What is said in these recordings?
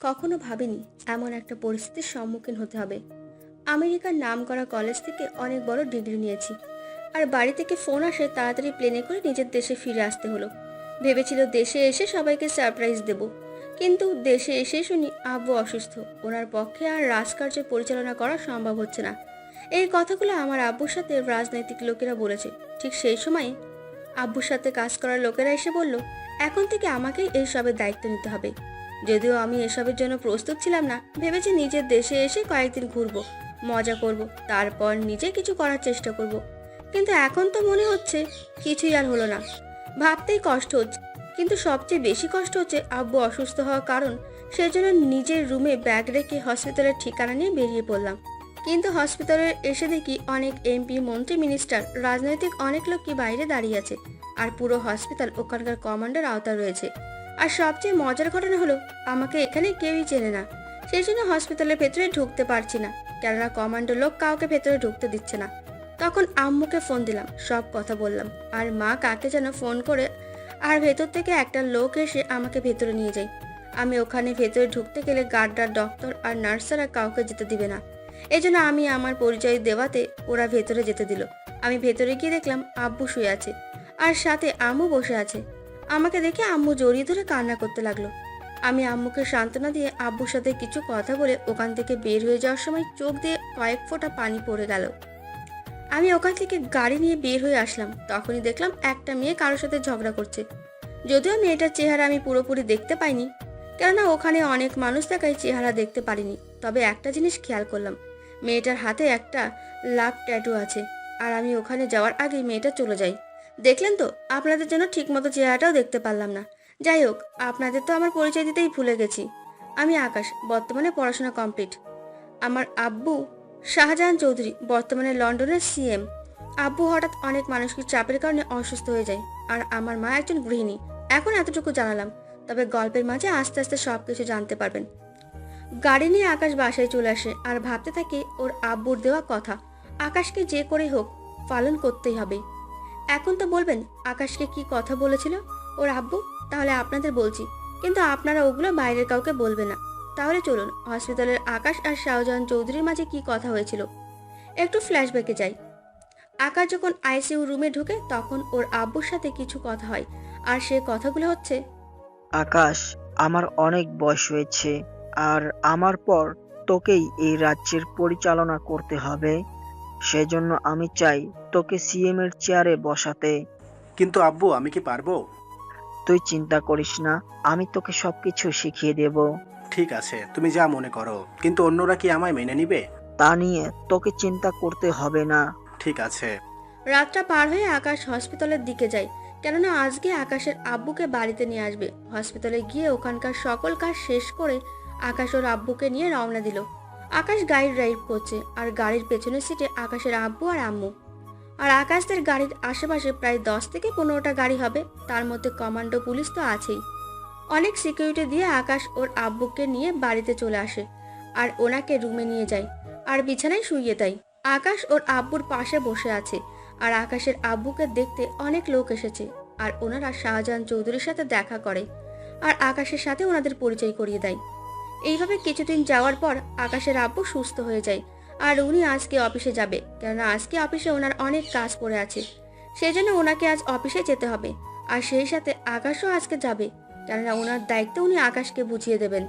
কখনো ভাবিনি এমন একটা পরিস্থিতির সম্মুখীন হতে হবে। আমেরিকার নামকরা কলেজ থেকে অনেক বড় ডিগ্রি নিয়েছি, আর বাড়ি থেকে ফোন আসে তাড়াতাড়ি প্লেনে করে নিজের দেশে ফিরে আসতে হলো। ভেবেছিল দেশে এসে সবাইকে সারপ্রাইজ দেব, কিন্তু দেশে এসে শুনি আব্বু অসুস্থ। ওনার পক্ষে আর রাজকার্য পরিচালনা করা সম্ভব হচ্ছে না। এই কথাগুলো আমার আব্বুর সাথে রাজনৈতিক লোকেরা বলেছে। ঠিক সেই সময় আব্বুর সাথে কাজ করার লোকেরা এসে বলল, এখন থেকে আমাকেই এইসবের দায়িত্ব নিতে হবে। যদিও আমি এসবের জন্য প্রস্তুত ছিলাম না, ভেবেছি নিজের দেশে এসে কয়েকদিন ঘুরবো, মজা করব, তারপর নিজে কিছু করার চেষ্টা করব। কিন্তু এখন তো মনে হচ্ছে কিছুই আর হলো না। ভাবতেই কষ্ট হচ্ছে, কিন্তু সবচেয়ে বেশি কষ্ট হচ্ছে আব্বু অসুস্থ হওয়ার কারণ। সেজন্য নিজের রুমে ব্যাগ রেখে হসপিটালের ঠিকানা নিয়ে বেরিয়ে পড়লাম। কিন্তু হসপিটালে এসে দেখি অনেক এমপি, মন্ত্রী, মিনিস্টার, রাজনৈতিক অনেক লোকই বাইরে দাঁড়িয়ে আছে, আর পুরো হসপিটাল ওখানকার কমান্ডার আওতায় রয়েছে। আর সবচেয়ে মজার ঘটনা হলো, আমাকে এখানে কেউই চেনে না। সেই জন্য হসপিটালের ভেতরে ঢুকতে পারছি না, কেননা কমান্ডো লোক কাউকে ভেতরে ঢুকতে দিচ্ছে না। তখন আম্মুকে ফোন দিলাম, সব কথা বললাম, আর মা কাকে যেন ফোন করে, আর ভেতর থেকে একটা লোক এসে আমাকে ভেতরে নিয়ে যায়। আমি ওখানে ভেতরে ঢুকতে গেলে গার্ডরা, ডক্টর আর নার্সাররা কাউকে যেতে দিবে না। এজন্য আমি আমার পরিচয় দেওয়াতে ওরা ভেতরে যেতে দিল। আমি ভেতরে গিয়ে দেখলাম আব্বু শুয়ে আছে, আর সাথে আম্মু বসে আছে। আমাকে দেখে আম্মু জড়িয়ে ধরে কান্না করতে লাগলো। আমি আম্মুকে সান্ত্বনা দিয়ে আব্বুর সাথে কিছু কথা বলে ওখান থেকে বের হয়ে যাওয়ার সময় চোখ দিয়ে কয়েক ফোঁটা পানি পড়ে গেল। আমি ওখান থেকে গাড়ি নিয়ে বের হয়ে আসলাম, তখনই দেখলাম একটা মেয়ে কারোর সাথে ঝগড়া করছে। যদিও মেয়েটার চেহারা আমি পুরোপুরি দেখতে পাইনি, কেননা ওখানে অনেক মানুষ দেখায় চেহারা দেখতে পারিনি। তবে একটা জিনিস খেয়াল করলাম, মেয়েটার হাতে একটা লাভ ট্যাটু আছে। আর আমি ওখানে যাওয়ার আগেই মেয়েটা চলে যায়। দেখলেন তো, আপনাদের জন্য ঠিকমতো চেহারাটাও দেখতে পারলাম না। যাই হোক, আপনাদের তো আমার পরিচয় দিতেই ভুলে গেছি। আমি আকাশ, বর্তমানে পড়াশোনা কমপ্লিট। আমার আব্বু শাহজাহান চৌধুরী, বর্তমানে লন্ডনের সিএম। আব্বু হঠাৎ অনেক মানসিক চাপের কারণে অসুস্থ হয়ে যায়, আর আমার মা একজন গৃহিণী। এখন এতটুকু জানালাম, তবে গল্পের মাঝে আস্তে আস্তে সবকিছু জানতে পারবেন। গাড়ি নিয়ে আকাশ বাসায় চলে আসে, আর ভাবতে থাকে ওর আব্বুর দেওয়া কথা আকাশকে যে করে হোক পালন করতেই হবে। এখন তো বলবেন আকাশকে কি কথা বলেছিল ওর আব্বু, তাহলে আপনাদের বলছি, কিন্তু আপনারা ওগুলো বাইরের কাউকে বলবে না। তাহলে চলুন হসপিটালের আকাশ আর শাহজাহান চৌধুরীর মাঝে কি কথা হয়েছিল একটু ফ্ল্যাশব্যাকে যাই। আকাশ যখন আইসিইউ রুমে ঢুকে তখন ওর আব্বুর সাথে কিছু কথা হয়, আর সে কথাগুলো হচ্ছে, আকাশ, আমার অনেক বয়স হয়েছে, আর আমার পর তোকেই এই রাজ্যের পরিচালনা করতে হবে। সেজন্য আমি চাই তোকে সিএম এর চেয়ারে বসাতে। কিন্তু আব্বু, আমি কি পারবো? তুই চিন্তা করিস না, আমি তোকে সবকিছু শিখিয়ে দেব। ঠিক আছে, তুমি যা মনে করো, কিন্তু অন্যরা কি আমায় মেনে নিবে? তা নিয়ে তোকে চিন্তা করতে হবে না। ঠিক আছে। রাতটা পার হয়ে আকাশ হসপিটালের দিকে যায়, কেননা আজকে আকাশের আব্বুকে বাড়িতে নিয়ে আসবে। হসপিটালে গিয়ে ওখানকার সকল কাজ শেষ করে আকাশ ওর আব্বুকে নিয়ে রওনা দিল। আকাশ গাড়ি ড্রাইভ করছে, আর গাড়ির পেছনের সিটে আকাশের আব্বু আর আম্মু। আর আকাশদের গাড়ির আশেপাশে প্রায় 10 থেকে 15টা গাড়ি হবে, তার মধ্যে কমান্ডো, পুলিশ তো আছেই। অনেক সিকিউরিটি দিয়ে আকাশ ওর আব্বুকে নিয়ে বাড়িতে চলে আসে, আর ওনাকে রুমে নিয়ে যায়, আর বিছানায় শুইয়ে দেয়। আকাশ ওর আব্বুর পাশে বসে আছে, আর আকাশের আব্বুকে দেখতে অনেক লোক এসেছে, আর ওনারা শাহজাহান চৌধুরীর সাথে দেখা করে, আর আকাশের সাথে ওনাদের পরিচয় করিয়ে দেয়। এইভাবে কিছুদিন যাওয়ার পর আকাশের আব্বু সুস্থ হয়ে যায়, আর উনি আজকে অফিসে যাবে, কেননা আজকে অফিসে ওনার অনেক কাজ পড়ে আছে। সেই জন্য ওনাকে আজ অফিসে যেতে হবে, আর সেই সাথে আকাশও আজকে যাবে, কেননা ওনার দায়িত্ব উনি আকাশকে বুঝিয়ে দেবেন।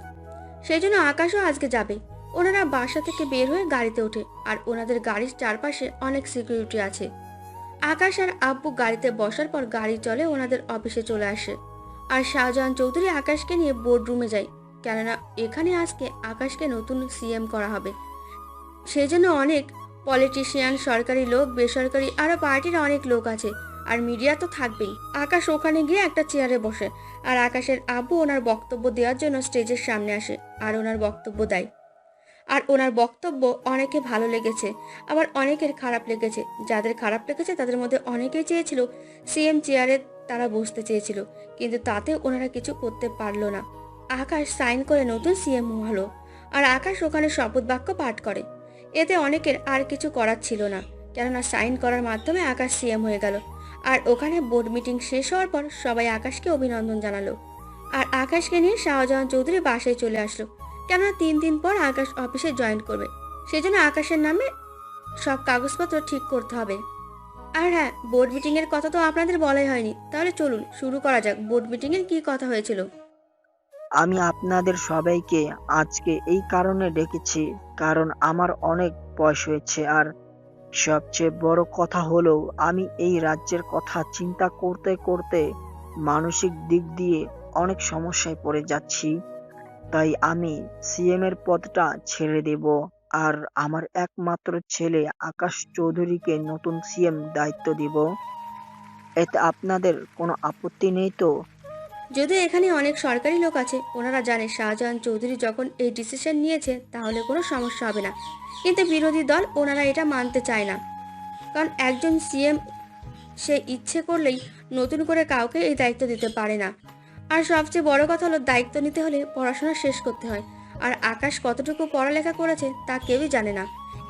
সেই জন্য আকাশও আজকে যাবে। ওনারা বাসা থেকে বের হয়ে গাড়িতে ওঠে, আর ওনাদের গাড়ির চারপাশে অনেক সিকিউরিটি আছে। আকাশ আর আব্বু গাড়িতে বসার পর গাড়ি চলে ওনাদের অফিসে চলে আসে, আর শাহজাহান চৌধুরী আকাশকে নিয়ে বোর্ড রুমে যায়, কেননা এখানে আজকে আকাশকে নতুন সিএম করা হবে। সেই জন্য অনেক পলিটিশিয়ান, সরকারি লোক, বেসরকারি আরও পার্টির অনেক লোক আছে, আর মিডিয়া তো থাকবেই। আকাশ ওখানে গিয়ে একটা চেয়ারে বসে, আর আকাশের আব্বু ওনার বক্তব্য দেওয়ার জন্য স্টেজের সামনে আসে, আর ওনার বক্তব্য দেয়। আর ওনার বক্তব্য অনেকে ভালো লেগেছে, আবার অনেকের খারাপ লেগেছে। যাদের খারাপ লেগেছে তাদের মধ্যে অনেকেই চেয়েছিল সিএম চেয়ারে তারা বসতে চেয়েছিল, কিন্তু তাতে ওনারা কিছু করতে পারলো না। আকাশ সাইন করে নতুন সিএম হলো, আর আকাশ ওখানে শপথ বাক্য পাঠ করে। এতে অনেকের আর কিছু করার ছিল না, কেননা সাইন করার মাধ্যমে আকাশ সিএম হয়ে গেল। আর ওখানে বোর্ড মিটিং শেষ হওয়ার পর সবাই আকাশকে অভিনন্দন জানালো। আর আকাশকে নিয়ে শাহজাহান চৌধুরী বাসায় চলে আসলো, কেননা 3 দিন পর আকাশ অফিসে জয়েন করবে। সেজন্য আকাশের নামে সব কাগজপত্র ঠিক করতে হবে। আর হ্যাঁ, বোর্ড মিটিং এর কথা তো আপনাদের বলাই হয়নি, তাহলে চলুন শুরু করা যাক। বোর্ড মিটিং এর কি কথা হয়েছিল? আমি আপনাদের সবাইকে আজকে এই কারণে ডেকেছি, কারণ আমার অনেক বয়স হয়েছে, আর সবচেয়ে বড় কথা হলো আমি এই রাজ্যের কথা চিন্তা করতে করতে মানসিক দিক দিয়ে অনেক সমস্যায় পড়ে যাচ্ছি। তাই আমি সিএম এর পদটা ছেড়ে দেব, আর আমার একমাত্র ছেলে আকাশ চৌধুরীকে নতুন সিএম দায়িত্ব দিব। এতে আপনাদের কোনো আপত্তি নেই তো? যদিও এখানে অনেক সরকারি লোক আছে, ওনারা জানে শাহজাহান চৌধুরী যখন এই ডিসিশন নিয়েছে তাহলে কোনো সমস্যা হবে না, কিন্তু বিরোধী দল ওনারা এটা মানতে চায় না। কারণ একজন সিএম সে ইচ্ছে করলেই নতুন করে কাউকে এই দায়িত্ব দিতে পারে না। আর সবচেয়ে বড় কথা হলো, দায়িত্ব নিতে হলে পড়াশোনা শেষ করতে হয়, আর আকাশ কতটুকু পড়ালেখা করেছে তা কেউই জানে না।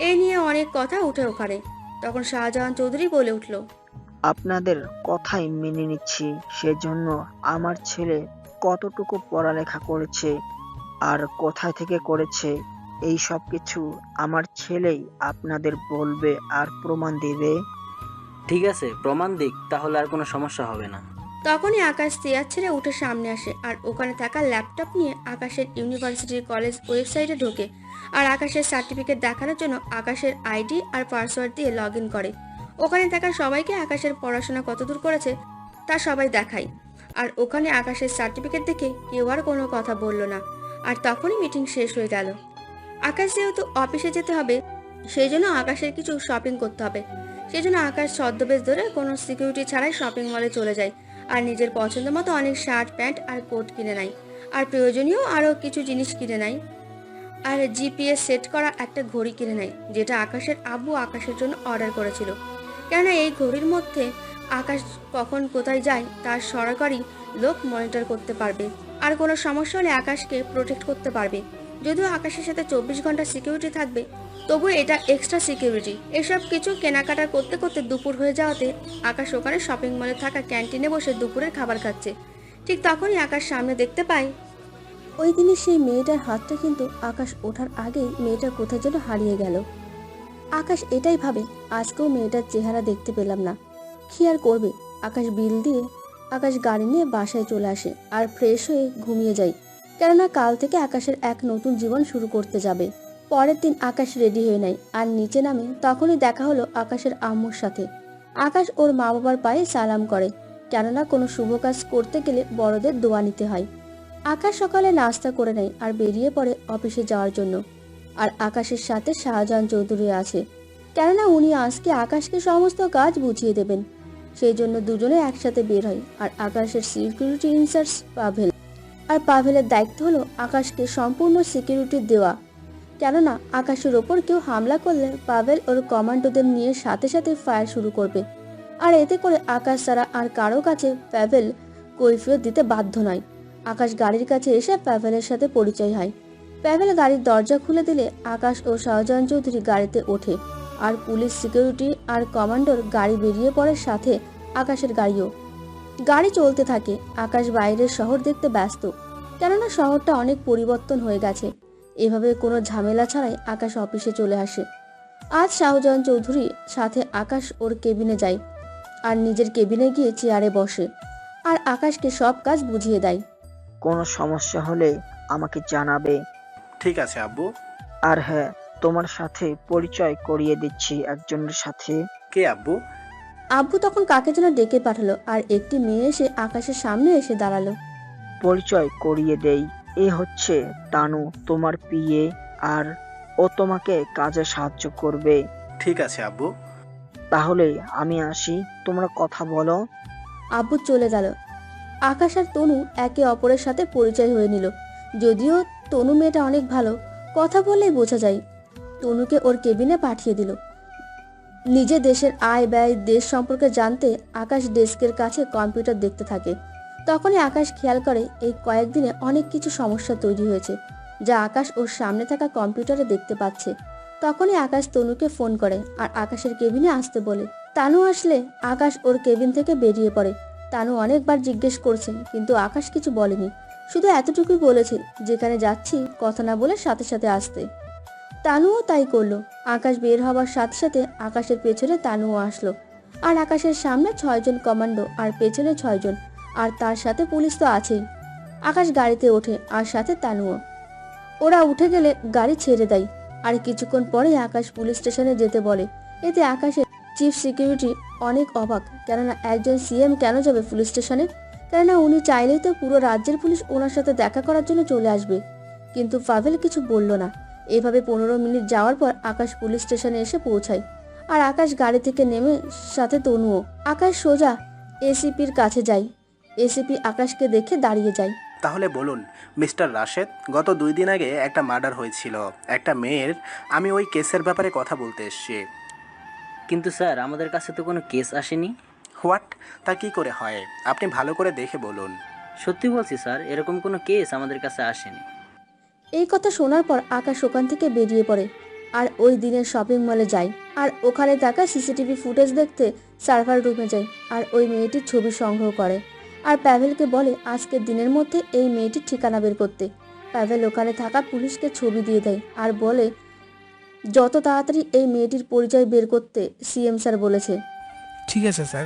এই নিয়ে অনেক কথা উঠে ওখানে। তখন শাহজাহান চৌধুরী বলে উঠল, আপনাদের কথাই মেনে নিচ্ছি, সেজন্য আমার ছেলে কতটুকু পড়ালেখা করেছে আর কোথায় থেকে করেছে এই সব কিছু আমার ছেলেই আপনাদের বলবে আর প্রমাণ দেবে। ঠিক আছে, প্রমাণ দিক, তাহলে আর কোনো সমস্যা হবে না। তখনই আকাশ চেয়ার ছেড়ে উঠে সামনে আসে, আর ওখানে থাকা ল্যাপটপ নিয়ে আকাশের ইউনিভার্সিটির কলেজ ওয়েবসাইটে ঢোকে, আর আকাশের সার্টিফিকেট দেখানোর জন্য আকাশের আইডি আর পাসওয়ার্ড দিয়ে লগ ইন করে। ওখানে থাকা সবাইকে আকাশের পড়াশোনা কতদূর করেছে তা সবাই দেখায়। আর ওখানে আকাশের সার্টিফিকেট দেখে কেউ আর কোনো কথা বলল না। আর তখনই মিটিং শেষ হয়ে গেল। আকাশ যেহেতু অফিসে যেতে হবে, সেই জন্য আকাশের কিছু শপিং করতে হবে। সেই জন্য আকাশ ছদ্মবেশ ধরে কোনো সিকিউরিটি ছাড়াই শপিং মলে চলে যায়, আর নিজের পছন্দ মতো অনেক শার্ট প্যান্ট আর কোট কিনে নেয়, আর প্রয়োজনীয় আরও কিছু জিনিস কিনে নেয়। আর জিপিএস সেট করা একটা ঘড়ি কিনে নেয়, যেটা আকাশের আব্বু আকাশের জন্য অর্ডার করেছিল। কেননা এই ঘড়ির মধ্যে আকাশ কখন কোথায় যায় তার সরকারি লোক মনিটর করতে পারবে, আর কোনো সমস্যা হলে আকাশকে প্রোটেক্ট করতে পারবে। যদিও আকাশের সাথে 24 ঘন্টা সিকিউরিটি থাকবে, তবুও এটা এক্সট্রা সিকিউরিটি। এসব কিছু কেনাকাটা করতে করতে দুপুর হয়ে যাওয়াতে আকাশ ওখানে শপিং মলে থাকা ক্যান্টিনে বসে দুপুরের খাবার খাচ্ছে। ঠিক তখনই আকাশ সামনে দেখতে পায় ওই দিনের সেই মেয়েটার হাতটা কিন্তু আকাশ ওঠার আগেই মেয়েটা কোথায় যেন হারিয়ে গেল। আকাশ এটাই ভাবে, আজকেও মেয়েটার চেহারা দেখতে পেলাম না, কি আর করবে। আকাশ বিল দিয়ে আকাশ গাড়ি নিয়ে বাসায় চলে আসে আর ফ্রেশ হয়ে ঘুমিয়ে যায়, কেননা কাল থেকে আকাশের এক নতুন জীবন শুরু করতে যাবে। পরের দিন আকাশ রেডি হয়ে নেয় আর নিচে নামে, তখনই দেখা হলো আকাশের আম্মুর সাথে। আকাশ ওর মা বাবার পায়ে সালাম করে, কেননা কোনো শুভ কাজ করতে গেলে বড়দের দোয়া নিতে হয়। আকাশ সকালে নাস্তা করে নেয় আর বেরিয়ে পড়ে অফিসে যাওয়ার জন্য। আর আকাশের সাথে শাহজাহান চৌধুরী আছে, কেননা উনি আজকে আকাশকে সমস্ত কাজ বুঝিয়ে দেবেন। সেই জন্য দুজনে একসাথে বের হয়। আর আকাশের সিকিউরিটি ইনচার্জ পাভেল, আর পাভেলের দায়িত্ব হলো আকাশকে সম্পূর্ণ সিকিউরিটি দেওয়া, কেননা আকাশের ওপর কেউ হামলা করলে পাভেল ওর কমান্ডোদের নিয়ে সাথে সাথে ফায়ার শুরু করবে। আর এতে করে আকাশ ছাড়া আর কারো কাছে পাভেল কৈফিয়ত দিতে বাধ্য নয়। আকাশ গাড়ির কাছে এসে পাভেলের সাথে পরিচয় হয়। পাভেল গাড়ির দরজা খুলে দিলে আকাশ ও শাহজাহান চৌধুরী গাড়িতে ওঠে, আর পুলিশ, সিকিউরিটি আর কমান্ডোর গাড়ি বেরিয়ে পড়ে, সাথে আকাশের গাড়িও। গাড়ি চলতে থাকে। আকাশ বাইরের শহর দেখতে ব্যস্ত, কেননা শহরটা অনেক পরিবর্তন হয়ে গেছে। এভাবে কোনো ঝামেলা ছাড়াই আকাশ অফিসে চলে আসে। আজ শাহজাহান চৌধুরীর সাথে আকাশ ওর কেবিনে যায়, আর নিজের কেবিনে গিয়ে চেয়ারে বসে, আর আকাশকে সব কাজ বুঝিয়ে দেয়। কোনো সমস্যা হলে আমাকে জানাবে। ঠিক আছে আব্বু। আর হ্যাঁ, তোমার সাথে পরিচয় করিয়ে দিচ্ছি একজনের সাথে। কে আব্বু? আব্বু তখন কাকে যেন ডেকে পাঠালো, আর একটি মেয়ে এসে আকাশের সামনে এসে দাঁড়ালো। পরিচয় করিয়ে দেই, এ হচ্ছে তানু, তোমার পিএ, আর ও তোমাকে কাজে সাহায্য করবে। ঠিক আছে আব্বু। তাহলে আমি আসি, তোমরা কথা বলো। আব্বু চলে গেল। আকাশ আর তনু একে অপরের সাথে পরিচয় হয়ে নিল। যদিও তনু মেয়েটা অনেক ভালো, কথা বললেই বোঝা যায়। তনুকে ওর কেবিনে পাঠিয়ে দিল। নিজে দেশের আয় ব্যয়, দেশ সম্পর্কে জানতে আকাশ ডেস্কের কাছে কম্পিউটার দেখতে থাকে। তখনই আকাশ খেয়াল করে এই কয়েকদিনে অনেক কিছু সমস্যা তৈরি হয়েছে, যা আকাশ ওর সামনে থাকা কম্পিউটারে দেখতে পাচ্ছে। তখনই আকাশ তনুকে ফোন করে আর আকাশের কেবিনে আসতে বলে। তানু আসলে আকাশ ওর কেবিন থেকে বেরিয়ে পড়ে। তানু অনেকবার জিজ্ঞেস করছে, কিন্তু আকাশ কিছু বলেনি। শুধু এতটুকুই বলেছে, যেখানে যাচ্ছি কথা না বলে সাথে সাথে আসতে। তানুও তাই করলো। আকাশ বের হওয়ার সাথে সাথে আকাশের পেছনে তানুও আসলো। আর আকাশের সামনে 6 জন কমান্ডো আর পেছনে 6 জন, আর তার সাথে পুলিশ তো আছেই। আকাশ গাড়িতে ওঠে আর সাথে তানুও। ওরা উঠে গেলে গাড়ি ছেড়ে দেয়। আর কিছুক্ষণ পরেই আকাশ পুলিশ স্টেশনে যেতে বলে। এতে আকাশের চিফ সিকিউরিটি অনেক অবাক, কেননা একজন সিএম কেন যাবে পুলিশ স্টেশনে? কেননা উনি চাইলেই তো পুরো রাজ্যের পুলিশ ওনার সাথে দেখা করার জন্য চলে আসবে। কিন্তু পাভেল কিছু বলল না। এভাবে 15 মিনিট যাওয়ার পর আকাশ পুলিশ স্টেশনে এসে পৌঁছায়। আর আকাশ গাড়ি থেকে নেমে সাথে তনুও। আকাশ সোজা এসিপির কাছে যায়। এসিপি আকাশকে দেখে দাঁড়িয়ে যায়। তাহলে বলুন মিস্টার রাশেদ, গত 2 দিন আগে একটা মার্ডার হয়েছিল একটা মেয়ের। আমি ওই কেসের ব্যাপারে কথা বলতে এসেছি। কিন্তু স্যার, আমাদের কাছে তো কোনো কেস আসেনি। হোয়াট? তা কি করে হয়? আপনি ভালো করে দেখে বলুন। সত্যি বলছি স্যার, এরকম কোনো কেস আমাদের কাছে আসেনি। এই কথা শোনার পর আকাশ ওখান থেকে বেরিয়ে পড়ে আর ওই দিনের শপিং মলে যায়। আর ওখানে থাকা সিসিটিভি ফুটেজ দেখতে সার্ভার রুমে যায় আর ওই মেয়েটির ছবি সংগ্রহ করে। আর প্যাভেলকে বলে আজকের দিনের মধ্যে এই মেয়েটির ঠিকানা বের করতে। প্যাভেল ওখানে থাকা পুলিশকে ছবি দিয়ে দেয় আর বলে যত তাড়াতাড়ি এই মেয়েটির পরিচয় বের করতে সিএম স্যার বলেছে। ঠিক আছে স্যার,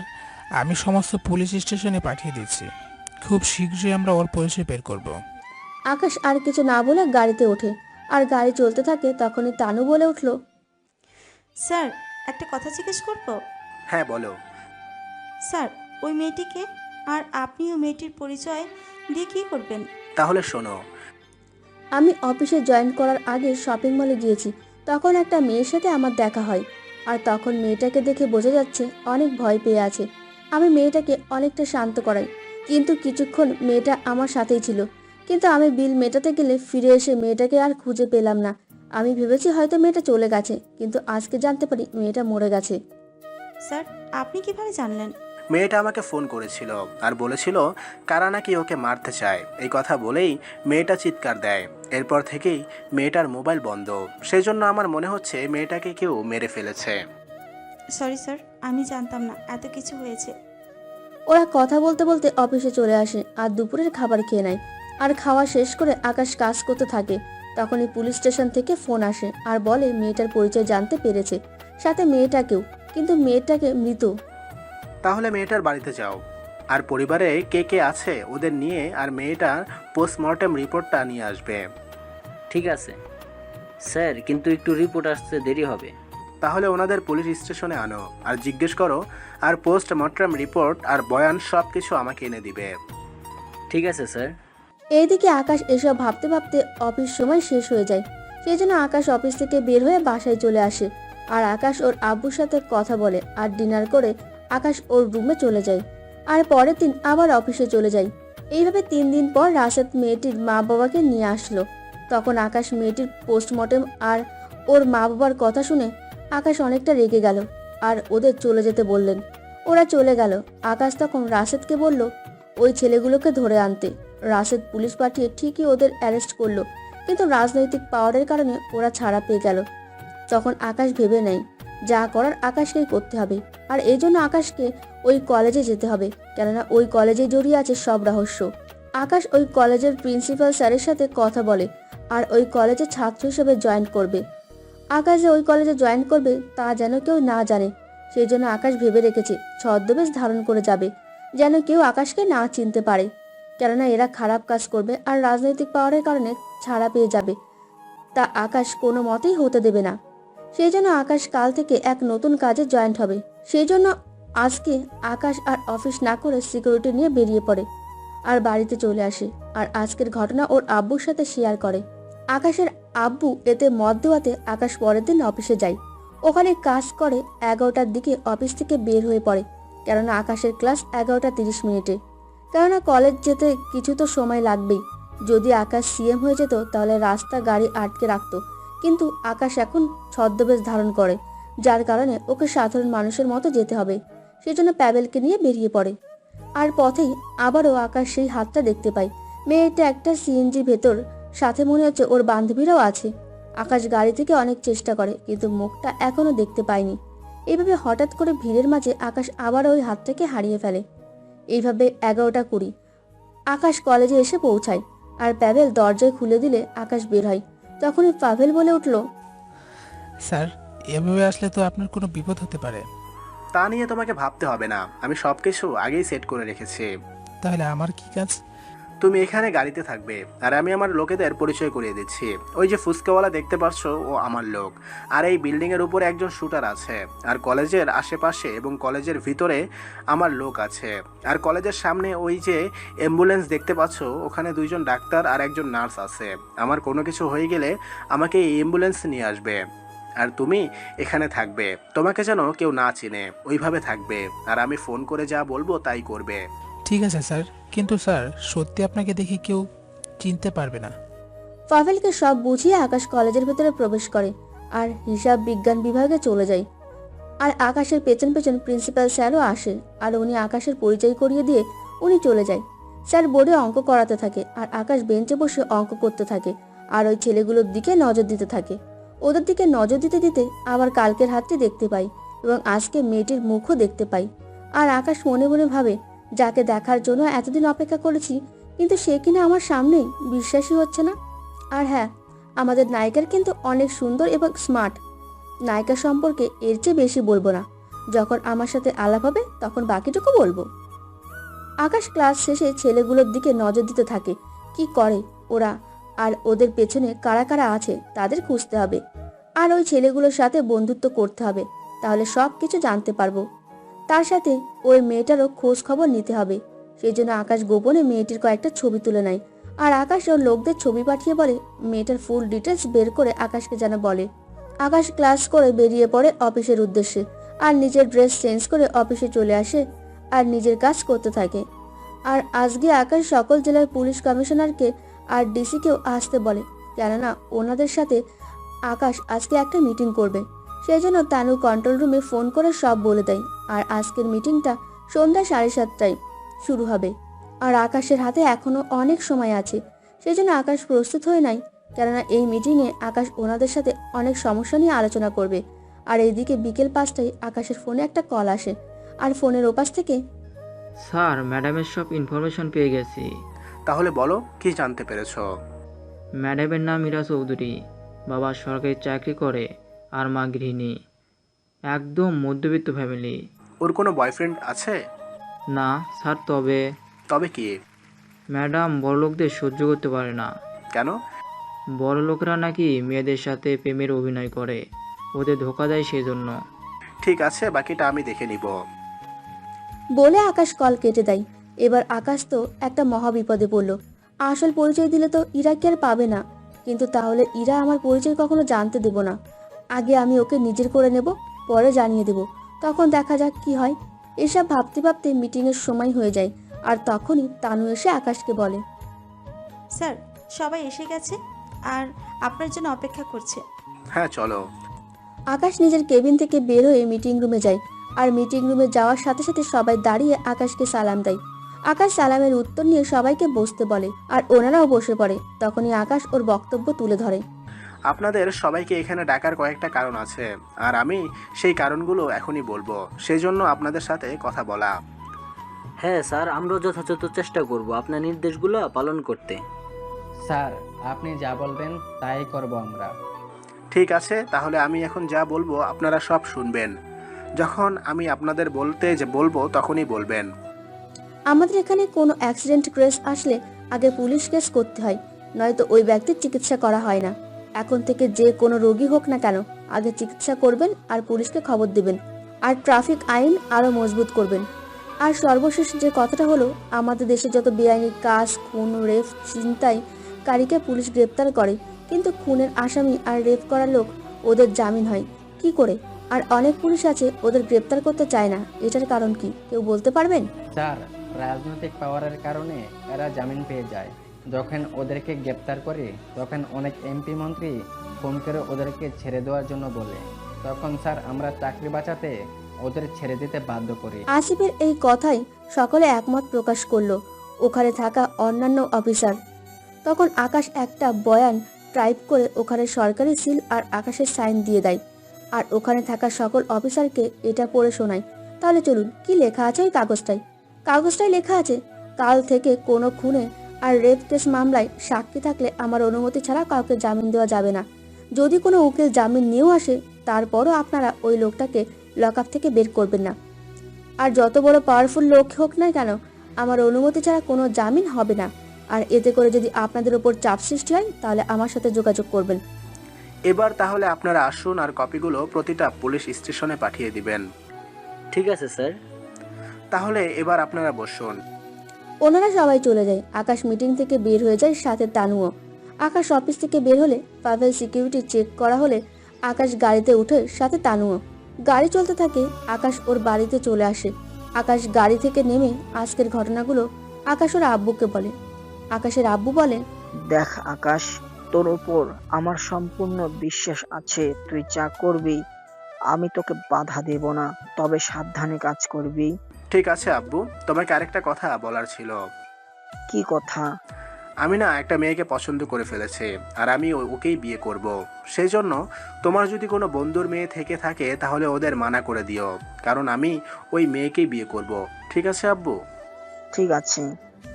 আমি সমস্ত পুলিশ স্টেশনে পাঠিয়ে দিচ্ছি। খুব শীঘ্রই আমরা ওর পরিচয় বের করব। আকাশ আর কিছু না বলে গাড়িতে ওঠে। আর গাড়ি চলতে থাকে তখনই তানু বলে উঠল, স্যার, একটা কথা জিজ্ঞেস করব? হ্যাঁ বলো। স্যার, ওই মেয়েটিকে আর আপনি ওই মেয়েটির পরিচয় দিয়ে কী করবেন? তাহলে শোনো। আমি অফিসে জয়েন করার আগে শপিং মলে গিয়েছি। তখন একটা মেয়ের সাথে আমার দেখা হয়। আর তখন মেয়েটাকে দেখে বোঝা যাচ্ছে অনেক ভয় পেয়ে আছে। আমি মেয়েটাকে অনেকটা শান্ত করাই, কিন্তু কিছুক্ষণ মেয়েটা আমার সাথেই ছিল। কিন্তু আমি বিল মেটাতে গেলে ফিরে এসে মেয়েটাকে আর খুঁজে পেলাম না। আমি ভেবেছি হয়তো মেয়েটা চলে গেছে, কিন্তু আজকে জানতে পারি মেয়েটা মরে গেছে। স্যার, আপনি কিভাবে জানলেন? মেয়েটা আমাকে ফোন করেছিল আর বলেছিল কারা নাকি ওকে মারতে চায়। এই কথা বলেই মেয়েটা চিৎকার দেয়। এরপর থেকেই মেয়েটার মোবাইল বন্ধ। সেই জন্য আমার মনে হচ্ছে মেয়েটাকে কেউ মেরে ফেলেছে। সরি স্যার, আমি জানতাম না এত কিছু হয়েছে। ওরা কথা বলতে বলতে অফিসে চলে আসে আর দুপুরের খাবার খেয়ে নেয়। আর খাওয়া শেষ করে আকাশ কাজ করতে থাকে। তখনই পুলিশ স্টেশন থেকে ফোন আসে আর বলে মেয়েটার পরিচয় জানতে পেরেছে, সাথে মেয়েটাকেও, কিন্তু মেয়েটাকে মৃত। তাহলে মেয়েটার বাড়িতে যাও আর পরিবারে কে কে আছে ওদের নিয়ে আর মেয়েটার পোস্টমর্টেম রিপোর্টটা নিয়ে আসবে। ঠিক আছে স্যার, কিন্তু একটু রিপোর্ট আসতে দেরি হবে। তাহলে ওনাদের পুলিশ স্টেশনে আনো আর জিজ্ঞেস করো, আর পোস্টমর্টেম রিপোর্ট আর বয়ান সব কিছু আমাকে এনে দিবে। ঠিক আছে স্যার। এইদিকে আকাশ এসব ভাবতে ভাবতে অফিস সময় শেষ হয়ে যায়। সেই জন্য আকাশ অফিস থেকে বের হয়ে বাসায় চলে আসে। আর আকাশ ওর আব্বুর সাথে কথা বলে আর ডিনার করে আকাশ ওর রুমে চলে যায়। আর পরের দিন আবার অফিসে চলে যায়। এইভাবে 3 দিন পর রাশেদ মেয়েটির মা বাবাকে নিয়ে আসলো। তখন আকাশ মেয়েটির পোস্টমর্টেম আর ওর মা বাবার কথা শুনে আকাশ অনেকটা রেগে গেল আর ওদের চলে যেতে বললেন। ওরা চলে গেল। আকাশ তখন রাশেদকে বলল ওই ছেলেগুলোকে ধরে আনতে। রাশেদ পুলিশ পাঠিয়ে ঠিকই ওদের অ্যারেস্ট করলো, কিন্তু রাজনৈতিক পাওয়ারের কারণে ওরা ছাড়া পেয়ে গেল। তখন আকাশ ভেবে নেয় যা করার আকাশকেই করতে হবে। আর এই জন্য আকাশকে ওই কলেজে যেতে হবে, কেননা ওই কলেজে জড়িয়ে আছে সব রহস্য। আকাশ ওই কলেজের প্রিন্সিপাল স্যারের সাথে কথা বলে আর ওই কলেজে ছাত্র হিসেবে জয়েন করবে। আকাশ যে ওই কলেজে জয়েন করবে তা যেন কেউ না জানে। সেই জন্য আকাশ ভেবে রেখেছে ছদ্মবেশ ধারণ করে যাবে, যেন কেউ আকাশকে না চিনতে পারে, কেননা এরা খারাপ কাজ করবে আর রাজনৈতিক পাওয়ারের কারণে ছাড়া পেয়ে যাবে। তা আকাশ কোনো মতেই হতে দেবে না। সেই জন্য আকাশ কাল থেকে এক নতুন কাজে জয়েন্ট হবে। সেই জন্য আজকে আকাশ আর অফিস না করে সিকিউরিটি নিয়ে বেরিয়ে পড়ে আর বাড়িতে চলে আসে। আর আজকের ঘটনা ওর আব্বুর সাথে শেয়ার করে। আকাশের আব্বু এতে মত দেওয়াতে আকাশ পরের দিন অফিসে যায়। ওখানে কাজ করে 11টার দিকে অফিস থেকে বের হয়ে পড়ে, কেননা আকাশের ক্লাস 11:30। কেননা কলেজ যেতে কিছু তো সময় লাগবেই। যদি আকাশ সিএম হয়ে যেত তাহলে রাস্তা গাড়ি আটকে রাখতো, কিন্তু আকাশ এখন ছদ্মবেশ ধারণ করে, যার কারণে ওকে সাধারণ মানুষের মতো যেতে হবে। সেজন্য প্যাবেলকে নিয়ে বেরিয়ে পড়ে। আর পথেই আবারও আকাশ সেই হাতটা দেখতে পায়। মেয়েটা একটা সিএনজি ভেতর, সাথে মনে হচ্ছে ওর বান্ধবীরাও আছে। আকাশ গাড়ি থেকে অনেক চেষ্টা করে, কিন্তু মুখটা এখনো দেখতে পায়নি। এইভাবে হঠাৎ করে ভিড়ের মাঝে আকাশ আবার ওই হাতটাকে হারিয়ে ফেলে। এইভাবে 11:20 আকাশ কলেজে এসে পৌঁছায় আর প্যাভেল দরজায় খুলে দিলে আকাশ বের হয়। তখনই পাভেল বলে উঠল, স্যার, এভাবে আসলে তো আপনার কোনো বিপদ হতে পারে। তা নিয়ে তোমাকে ভাবতে হবে না, আমি সব কিছু আগেই সেট করে রেখেছি। তাহলে আমার কি কাজ? তুমি এখানে গাড়িতে থাকবে আর আমি আমার লোকেদের পরিচয় করিয়ে দিচ্ছি। ওই যে ফুচকাওয়ালা দেখতে পারছো, ও আমার লোক। আর এই বিল্ডিংয়ের উপরে একজন শুটার আছে। আর কলেজের আশেপাশে এবং কলেজের ভিতরে আমার লোক আছে। আর কলেজের সামনে ওই যে অ্যাম্বুলেন্স দেখতে পাচ্ছো, ওখানে 2জন ডাক্তার আর একজন নার্স আছে। আমার কোনো কিছু হয়ে গেলে আমাকে এই অ্যাম্বুলেন্স নিয়ে আসবে। আর তুমি এখানে থাকবে, তোমাকে যেন কেউ না চিনে ওইভাবে থাকবে। আর আমি ফোন করে যা বলবো তাই করবে। ঠিক আছে স্যার, কিন্তু স্যার সত্যি আপনাকে দেখে কেউ চিনতে পারবে না। পাভেলকে সব বুঝিয়ে আকাশ কলেজের ভেতরে প্রবেশ করে আর হিসাব বিজ্ঞান বিভাগে চলে যায়। আর আকাশের পেছন পেছন প্রিন্সিপাল স্যারও আসে আর উনি আকাশের পরিচয় করিয়ে দিয়ে উনি চলে যায়। স্যার বোর্ডে অঙ্ক করাতে থাকে আর আকাশ বেঞ্চে বসে অঙ্ক করতে থাকে আর ওই ছেলেগুলোর দিকে নজর দিতে থাকে। ওদের দিকে নজর দিতে দিতে আবার কালকের হাতটি দেখতে পাই এবং আজকে মেয়েটির মুখও দেখতে পাই। আর আকাশ মনে মনে ভাবে, যাকে দেখার জন্য এতদিন অপেক্ষা করেছি, কিন্তু সে কিনা আমার সামনেই, বিশ্বাসই হচ্ছে না। আর হ্যাঁ, আমাদের নায়িকার কিন্তু অনেক সুন্দর এবং স্মার্ট। নায়িকা সম্পর্কে এর চেয়ে বেশি বলবো না, যখন আমার সাথে আলাপ হবে তখন বাকিটুকু বলবো। আকাশ ক্লাস শেষে ছেলেগুলোর দিকে নজর দিতে থাকে, কি করে ওরা আর ওদের পেছনে কারা কারা আছে তাদের খুঁজতে হবে। আর ওই ছেলেগুলোর সাথে বন্ধুত্ব করতে হবে, তাহলে সব কিছু জানতে পারবো। তার সাথে ওই মেয়েটারও খোঁজ খবর নিতে হবে। সেই জন্য আকাশ গোপনে মেয়েটির কয়েকটা ছবি তুলে নেয় আর আকাশ ওর লোকদের ছবি পাঠিয়ে বলে মেয়েটার ফুল ডিটেলস বের করে আকাশকে যেন বলে। আকাশ ক্লাস করে বেরিয়ে পড়ে অফিসের উদ্দেশ্যে আর নিজের ড্রেস চেঞ্জ করে অফিসে চলে আসে আর নিজের কাজ করতে থাকে। আর আজকে আকাশ সকল জেলার পুলিশ কমিশনারকে আর ডিসিকেও আসতে বলে, কেননা ওনাদের সাথে আকাশ আজকে একটা মিটিং করবে। সেই জন্য তানু কন্ট্রোল রুমে ফোন করে সব বলে দেয়। আর আজকের মিটিংটা সন্ধ্যা 7:30টায় শুরু হবে। আর আকাশের হাতে এখনো অনেক সময় আছে, সেই জন্য আকাশ প্রস্তুত হয়ে নেয়, কেননা এই মিটিংয়ে আকাশ ওনাদের সাথে অনেক সমস্যা নিয়ে আলোচনা করবে। আর এইদিকে বিকেল 5টায় আকাশের ফোনে একটা কল আসে আর ফোনের ওপাশ থেকে, স্যার, ম্যাডামের সব ইনফরমেশন পেয়ে গেছি। তাহলে বলো, কি জানতে পেরেছো? ম্যাডামের নাম মীরা চৌধুরী, বাবা সরকারি চাকরি করে আর মা গৃহিণী। একদম মধ্যবিত্ত ফ্যামিলি। ওর কোনো বয়ফ্রেন্ড আছে? না স্যার, তবে তবে কি? ম্যাডাম বড়লোকদের সহ্য করতে পারে না। কেন? বড়লোকরা নাকি মেয়েদের সাথে প্রেমের অভিনয় করে, ওদের ধোকা দেয় সেই জন্য। ঠিক আছে, বাকিটা আমি দেখে নিব। বলে আকাশ কল কেটে দেয়। এবার আকাশ তো একটা মহা বিপদে পড়ল। আসল পরিচয় দিলে তো ইরা কি আর পাবে না, কিন্তু তাহলে ইরা আমার পরিচয় কখনো জানতে দেব না। আগে আমি ওকে নিজের করে নেব, পরে জানিয়ে দেব, তখন দেখা যাক কি হয়। এসব ভাবতে ভাবতে মিটিংয়ের সময় হয়ে যায় আর তখনই তানু এসে আকাশকে বলে, স্যার, সবাই এসে গেছে আর আপনার জন্য অপেক্ষা করছে। হ্যাঁ চলো। আকাশ নিজের কেবিন থেকে বের হয়ে মিটিং রুমে যায় আর মিটিং রুমে যাওয়ার সাথে সাথে সবাই দাঁড়িয়ে আকাশকে সালাম দেয়। আকাশ সালামের উত্তর নিয়ে সবাইকে বসতে বলে আর ওনারাও বসে পড়ে। তখনই আকাশ ওর বক্তব্য তুলে ধরে। আপনাদের সবাইকে এখানে ডাকার কয়েকটা কারণ আছে, আর আমি সেই কারণগুলো এখনই বলবো, সেই জন্য আপনাদের সাথে কথা বলা। হ্যাঁ স্যার, আমরাও যথাযথ চেষ্টা করব আপনার নির্দেশগুলো পালন করতে। স্যার, আপনি যা বলবেন তাই করব আমরা। ঠিক আছে, তাহলে আমি এখন যা বলবো আপনারা সব শুনবেন। যখন আমি আপনাদের বলবো তখনই বলবেন। আমাদের এখানে কোনো অ্যাক্সিডেন্ট কেস আসলে আগে পুলিশ কেস করতে হয়, নয়তো ওই ব্যক্তির চিকিৎসা করা হয় না। এখন থেকে যে কোনো রোগী হোক না কেন, আগে চিকিৎসা করবেন আর পুলিশকে খবর দেবেন। আর ট্রাফিক আইন আরও মজবুত করবেন। আর সর্বশেষ যে কথাটা হলো, আমাদের দেশে যত বেআইনি কাজ, খুন, রেপ, ছিনতাইকারীকে পুলিশ গ্রেপ্তার করে, কিন্তু খুনের আসামি আর রেপ করা লোক ওদের জামিন হয় কি করে? আর অনেক পুলিশ আছে ওদের গ্রেপ্তার করতে চায় না, এটার কারণ কি কেউ বলতে পারবেন? স্যার, রাজনৈতিক পাওয়ারের কারণে এরা জামিন পেয়ে যায়। যখন ওদেরকে গ্রেপ্তার করে তখন অনেক এমপি মন্ত্রী ফোন করে ওদেরকে ছেড়ে দেওয়ার জন্য বলে, তখন স্যার আমরা চাকরি বাঁচাতে ওদের ছেড়ে দিতে বাধ্য করি। আসিফের এই কথাই সকলে একমত প্রকাশ করলো, ওখানে থাকা অন্যান্য অফিসার। তখন আকাশ একটা বয়ান টাইপ করে ওখানে সরকারি সিল আর আকাশের সাইন দিয়ে দেয় আর ওখানে থাকা সকল অফিসারকে এটা পড়ে শোনায়। তাহলে চলুন, কি লেখা আছে ওই কাগজটায়? কাগজটায় লেখা আছে, কাল থেকে কোনো খুনে আর রেপ কেস মামলায় সাক্ষী থাকলে আমার অনুমতি ছাড়া কাউকে জামিন দেওয়া যাবে না। যদি কোনো উকিল জামিন নিয়েও আসে, তারপরও আপনারা ওই লোকটাকে লকআপ থেকে বের করবেন না। আর যত বড় পাওয়ারফুল লোক হোক না কেন, আমার অনুমতি ছাড়া কোনো জামিন হবে না। আর এতে করে যদি আপনাদের ওপর চাপ সৃষ্টি হয়, তাহলে আমার সাথে যোগাযোগ করবেন। এবার তাহলে আপনারা আসুন আর কপিগুলো প্রতিটা পুলিশ স্টেশনে পাঠিয়ে দিবেন। ঠিক আছে স্যার। তাহলে এবার আপনারা বসুন। ওনারা সবাই চলে যায়। আকাশ মিটিং থেকে বের হয়ে যায়, সাথে তানুও। আকাশ অফিস থেকে বের হলে পাভেল সিকিউরিটি চেক করা হলে আকাশ গাড়িতে উঠে, সাথে তানুও। গাড়ি চলতে থাকে, আকাশ ওর বাড়িতে চলে আসে। আকাশ গাড়ি থেকে নেমে আজকের ঘটনাগুলো আকাশ ওর আব্বুকে বলে। আকাশের আব্বু বলে, দেখ আকাশ, তোর উপর আমার সম্পূর্ণ বিশ্বাস আছে। তুই যা করবি আমি তোকে বাধা দেব না, তবে সাবধানে কাজ করবি। ঠিক আছে আব্বু, তোমাকে আরেকটা কথা বলার ছিল। কি কথা? আমি না একটা মেয়েকে পছন্দ করে ফেলেছি, আর আমি ওকেই বিয়ে করব। সেই জন্য তোমার যদি কোনো বন্ধুর মেয়ে থেকে থাকে তাহলে ওদের মানা করে দিও, কারণ আমি ওই মেয়েকেই বিয়ে করব। ঠিক আছে আব্বু? ঠিক আছে,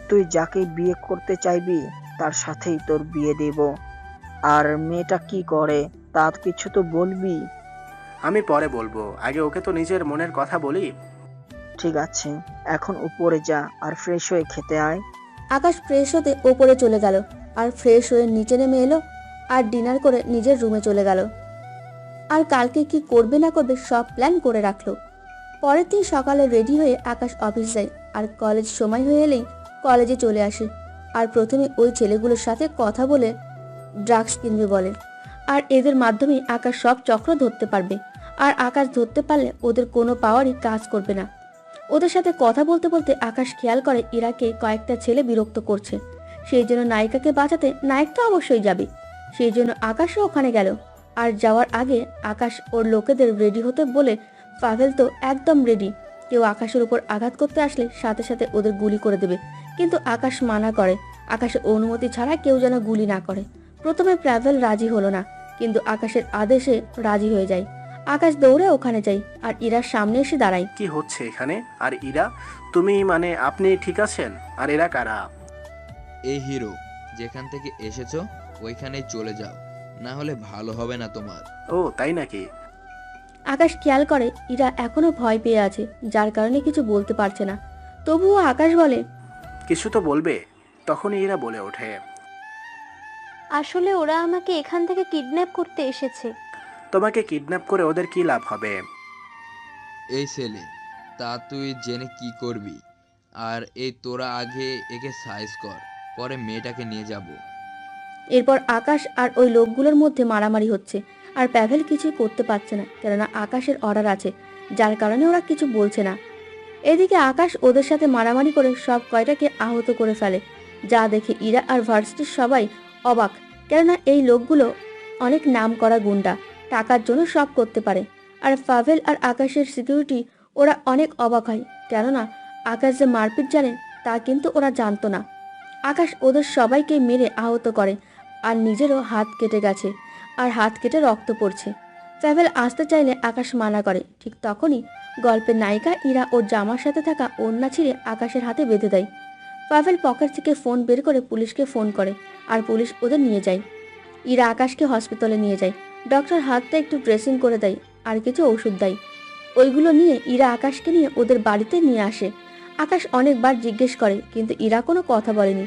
তুই যাকে বিয়ে করতে চাইবি তার সাথেই তোর বিয়ে দেব। আর মেয়েটা কি করে তার কিছু তো বলবি। আমি পরে বলবো, আগে ওকে তো নিজের মনের কথা বলি। ঠিক আছে, এখন উপরে যা আর ফ্রেশ হয়ে খেতে আয়। আকাশ ফ্রেশ হতে ওপরে চলে গেল, আর ফ্রেশ হয়ে নিচে নেমে এলো, আর ডিনার করে নিজের রুমে চলে গেল। আর কালকে কি করবে না করবে সব প্ল্যান করে রাখলো। পরের দিন সকালে রেডি হয়ে আকাশ অফিস যায়, আর কলেজ সময় হয়ে এলেই কলেজে চলে আসে। আর প্রথমে ওই ছেলেগুলোর সাথে কথা বলে ড্রাগস কিনবে বলে। আর এদের মাধ্যমেই আকাশ সব চক্র ধরতে পারবে। আর আকাশ ধরতে পারলে ওদের কোনো পাওয়ারই কাজ করবে না। ওদের সাথে কথা বলতে বলতে আকাশ খেয়াল করে ইরাকে কয়েকটা ছেলে বিরক্ত করছে। সেই জন্য নায়িকাকে বাঁচাতে নায়ক তো অবশ্যই যাবে। সেই জন্য আকাশও ওখানে গেল। আর যাওয়ার আগে আকাশ ওর লোকেদের রেডি হতে বলে, পাভেল তো একদম রেডি। কেউ আকাশের উপর আঘাত করতে আসলে সাথে সাথে ওদের গুলি করে দেবে। কিন্তু আকাশ মানা করে, আকাশের অনুমতি ছাড়া কেউ যেন গুলি না করে। প্রথমে পাভেল রাজি হলো না, কিন্তু আকাশের আদেশে রাজি হয়ে যায়। আকাশ দৌড়ে ওখানে যায়, আর ইরার সামনে এসে দাঁড়ায়। কি হচ্ছে এখানে? আর ইরা, তুমি মানে আপনি ঠিক আছেন? আর এরা কারা? এই হিরো, যেখান থেকে এসেছো ওইখানেই চলে যাও, না হলে ভালো হবে না তোমার। ও তাই নাকি? আকাশ খেয়াল করে ইরা এখনো ভয় পেয়ে আছে, যার কারণে কিছু বলতে পারছে না। তবুও আকাশ বলে, কিছু তো বলবে। তখনই এরা বলে ওঠে, আসলে ওরা আমাকে এখান থেকে কিডন্যাপ করতে এসেছে। তোমাকে কিডন্যাপ করে ওদের কি লাভ হবে? এই ছেলে, তা তুই জেনে কি করবি? আর এই তোরা আগে একে সাইজ কর, পরে মেয়েটাকে নিয়ে যাব। এরপর আকাশ আর ওই লোকগুলোর মধ্যে মারামারি হচ্ছে। আর প্যাভেল কিছুই করতে পারছে না, কেননা আকাশের অর্ডার আছে, যার কারণে ওরা কিছু বলছে না। এদিকে আকাশ ওদের সাথে মারামারি করে সব কয়টাকে আহত করে ফেলে, যা দেখে ইরা আর ভার্সিটির সবাই অবাক, কেননা এই লোকগুলো অনেক নাম করা গুন্ডা, টাকার জন্য সব করতে পারে। আর পাভেল আর আকাশের সিকিউরিটি ওরা অনেক অবাক হয়, কেননা আকাশ যে মারপিট জানে তা কিন্তু ওরা জানতো না। আকাশ ওদের সবাইকে মেরে আহত করে, আর নিজেরও হাত কেটে গেছে, আর হাত কেটে রক্ত পড়ছে। পাভেল আসতে চাইলে আকাশ মানা করে। ঠিক তখনই গল্পের নায়িকা ইরা ওর জামার সাথে থাকা ওড়না ছিঁড়ে আকাশের হাতে বেঁধে দেয়। পাভেল পকেট থেকে ফোন বের করে পুলিশকে ফোন করে, আর পুলিশ ওদের নিয়ে যায়। ইরা আকাশকে হসপিটালে নিয়ে যায়। ডক্টর হাতটা একটু ড্রেসিং করে দেয়, আর কিছু ওষুধ দেয়। ওইগুলো নিয়ে ইরা আকাশকে নিয়ে ওদের বাড়িতে নিয়ে আসে। আকাশ অনেকবার জিজ্ঞেস করে, কিন্তু ইরা কোনো কথা বলেনি,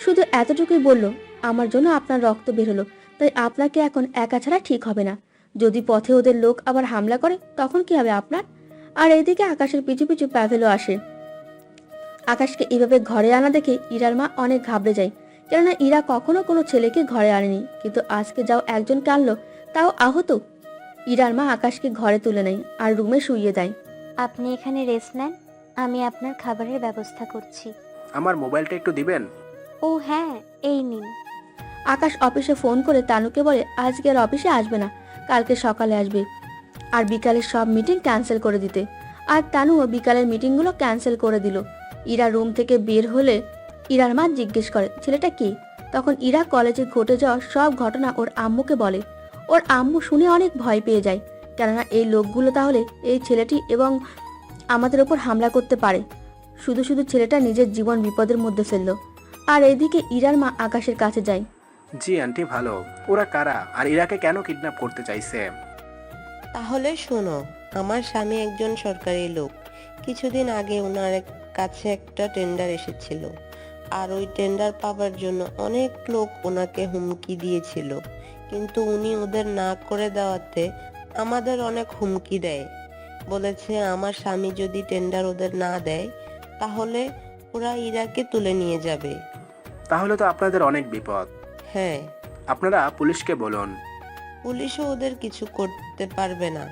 শুধু এতটুকুই বলল, আমার জন্য আপনার রক্ত বের হলো, তাই আপনাকে এখন একা ছাড়া ঠিক হবে না। যদি পথে ওদের লোক আবার হামলা করে তখন কি হবে আপনার? আর এদিকে আকাশের পিছু পিছু প্যাভেলও আসে। আকাশকে এভাবে ঘরে আনা দেখে ইরার মা অনেক ঘাবড়ে যায়, কেননা ইরা কখনো কোনো ছেলেকে ঘরে আনেনি, কিন্তু আজকে যাও একজনকে আনলো, তাও আহত। ইরার মা আকাশকে ঘরে তুলে নেয় আর রুমে শুইয়ে দেয়। আপনি এখানে রেস্ট নেন, আমি আপনার খাবারের ব্যবস্থা করছি। আমার মোবাইলটা একটু দিবেন? ও হ্যাঁ, এই নিন। আকাশ অফিসে ফোন করে তানুকে বলে আজকে আর অফিসে আসবে না, কালকে সকালে আসবে, আর বিকালের সব মিটিং ক্যান্সেল করে দিতে। আর তানুও বিকালের মিটিংগুলো ক্যান্সেল করে দিল। ইরা রুম থেকে বের হলে ইরার মা জিজ্ঞেস করে, ছেলেটা কি? তখন ইরা কলেজে ঘটে যাওয়া সব ঘটনা ওর আম্মুকে বলে। ওর আম্মু শুনে অনেক ভয় পেয়ে যায়, কেননা এই লোকগুলো তাহলে এই ছেলেটি এবং আমাদের ওপর হামলা করতে পারে। শুধু শুধু ছেলেটা নিজের জীবন বিপদের মধ্যে ফেললো। আর এইদিকে ইরার মা আকাশের কাছে যায়। জি আন্টি, ভালো। ওরা কারা আর ইরাকে কেন কিডন্যাপ করতে চাইছে? তাহলে শোনো, আমার স্বামী একজন সরকারি লোক। কিছুদিন আগে ওনার কাছে একটা টেন্ডার এসেছিল, আর ওই টেন্ডার পাবার জন্য অনেক লোক ওনাকে হুমকি দিয়েছিল, কিন্তু উনি ওদের না করে দেওয়াতে আমাদের অনেক হুমকি দেয়। বলেছে আমার স্বামী যদি টেন্ডার ওদের না দেয় তাহলে ওরা ইরাকে তুলে নিয়ে যাবে। তাহলে তো আপনাদের অনেক বিপদ। হ্যাঁ, আপনারা পুলিশকে বলুন। পুলিশও ওদের কিছু করতে পারবে না,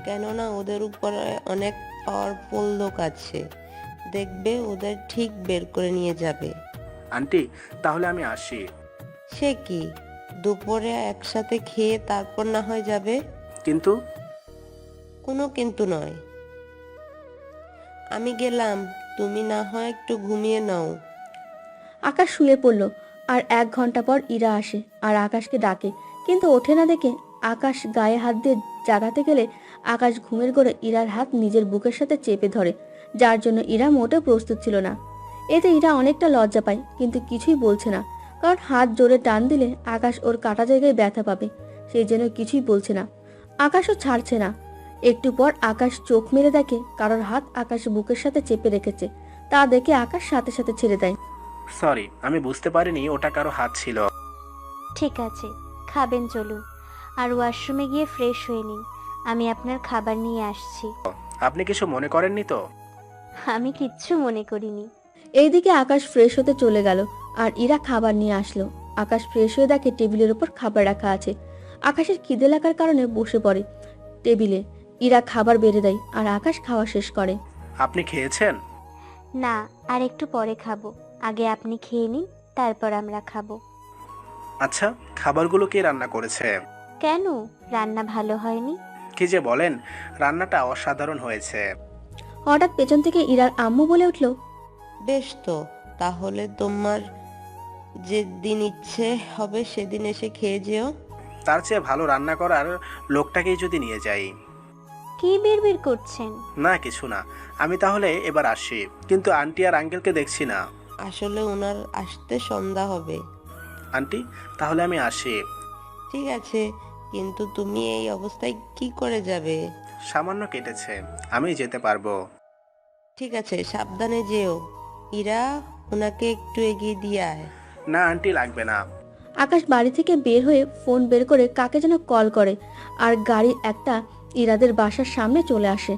কেননা ওদের উপরে অনেক পাওয়ারফুল লোক আছে। দেখবে ওদের ঠিক বের করে নিয়ে যাবে। আন্টি, তাহলে আমি আসি। সে কি, দুপুরে একসাথে খেয়ে তারপর না হয় যাবে? কিন্তু কোনো কিন্তু নয়। আমি গেলাম, তুমি না হয় একটু ঘুমিয়ে নাও। আকাশ শুয়ে পড়ল। আর 1 ঘন্টা পর ইরা আসে আর আকাশকে ডাকে, কিন্তু ওঠে না দেখে আকাশ গায়ে হাত দিয়ে জাগাতে গেলে আকাশ ঘুমের ঘোরে ইরার হাত নিজের বুকের সাথে চেপে ধরে, যার জন্য ইরা মোটেও প্রস্তুত ছিল না। এতে ইরা অনেকটা লজ্জা পায়, কিন্তু কিছুই বলছে না, কারণ হাত জোরে টান দিলে আকাশ ওর কাটা জায়গায় ব্যথা পাবে, সেই জন্য কিছুই বলছে না। আকাশও ছাড়ছে না। একটু পর আকাশ চোখ মেরে দেখে কারোর হাত আকাশ বুকের সাথে চেপে রেখেছে। তা দেখে আকাশ সাথে সাথে ছেড়ে দেয়। সরি, আমি বুঝতে পারিনি ওটা কারো হাত ছিল। ঠিক আছে, খাবেন চলুন, আর ওয়াশরুমে গিয়ে ফ্রেশ হয়ে নিন। আমি আপনার খাবার নিয়ে আসছি। আপনি কিছু মনে করেননি তো? আমি কিচ্ছু মনে করিনি। এইদিকে আকাশ ফ্রেশ হতে চলে গেল আর ইরা খাবার নিয়ে আসলো। আকাশ ফ্রেশ হয়ে দেখে টেবিলের উপর খাবার রাখা আছে। আকাশের খিদে লাগার কারণে বসে পড়ে টেবিলে। ইরা খাবার বেড়ে দেয় আর আকাশ খাওয়া শেষ করে। আপনি খেয়েছেন? না, আর একটু পরে খাবো। আগে আপনি খেয়ে নিন, তারপর আমরা খাবো। আচ্ছা, খাবারগুলো কে রান্না করেছে? কেন, রান্না ভালো হয়নি? কি যে বলেন, রান্নাটা অসাধারণ হয়েছে। হঠাৎ পেছন থেকে ইরার আম্মু বলে উঠল, বেশ তো, তাহলে তোমার যেদিন ইচ্ছে হবে সেদিন এসে খেয়ে যেও। তার চেয়ে ভালো রান্না করার লোকটাকেই যদি নিয়ে যাই। কি বিড়বিড় করছেন? না, কিছু না। আমি তাহলে এবার আসি, কিন্তু আন্টি আর আঙ্কেলকে দেখছি না। আসলে ওনার আসতে সন্ধ্যা হবে। আন্টি, তাহলে আমি আসি। ঠিক আছে, কিন্তু তুমি এই অবস্থায় কি করে যাবে? সামান্য কেটেছে, আমি যেতে পারবো। ঠিক আছে, সাবধানে যেও। ইরা, ওনাকে একটু এগিয়ে দিয়ে আয়। না আন্টি, লাগবে না। আকাশ বাড়ি থেকে বের হয়ে ফোন বের করে কাকে যেন কল করে, আর গাড়ি একটা ইরাদের বাসার সামনে চলে আসে।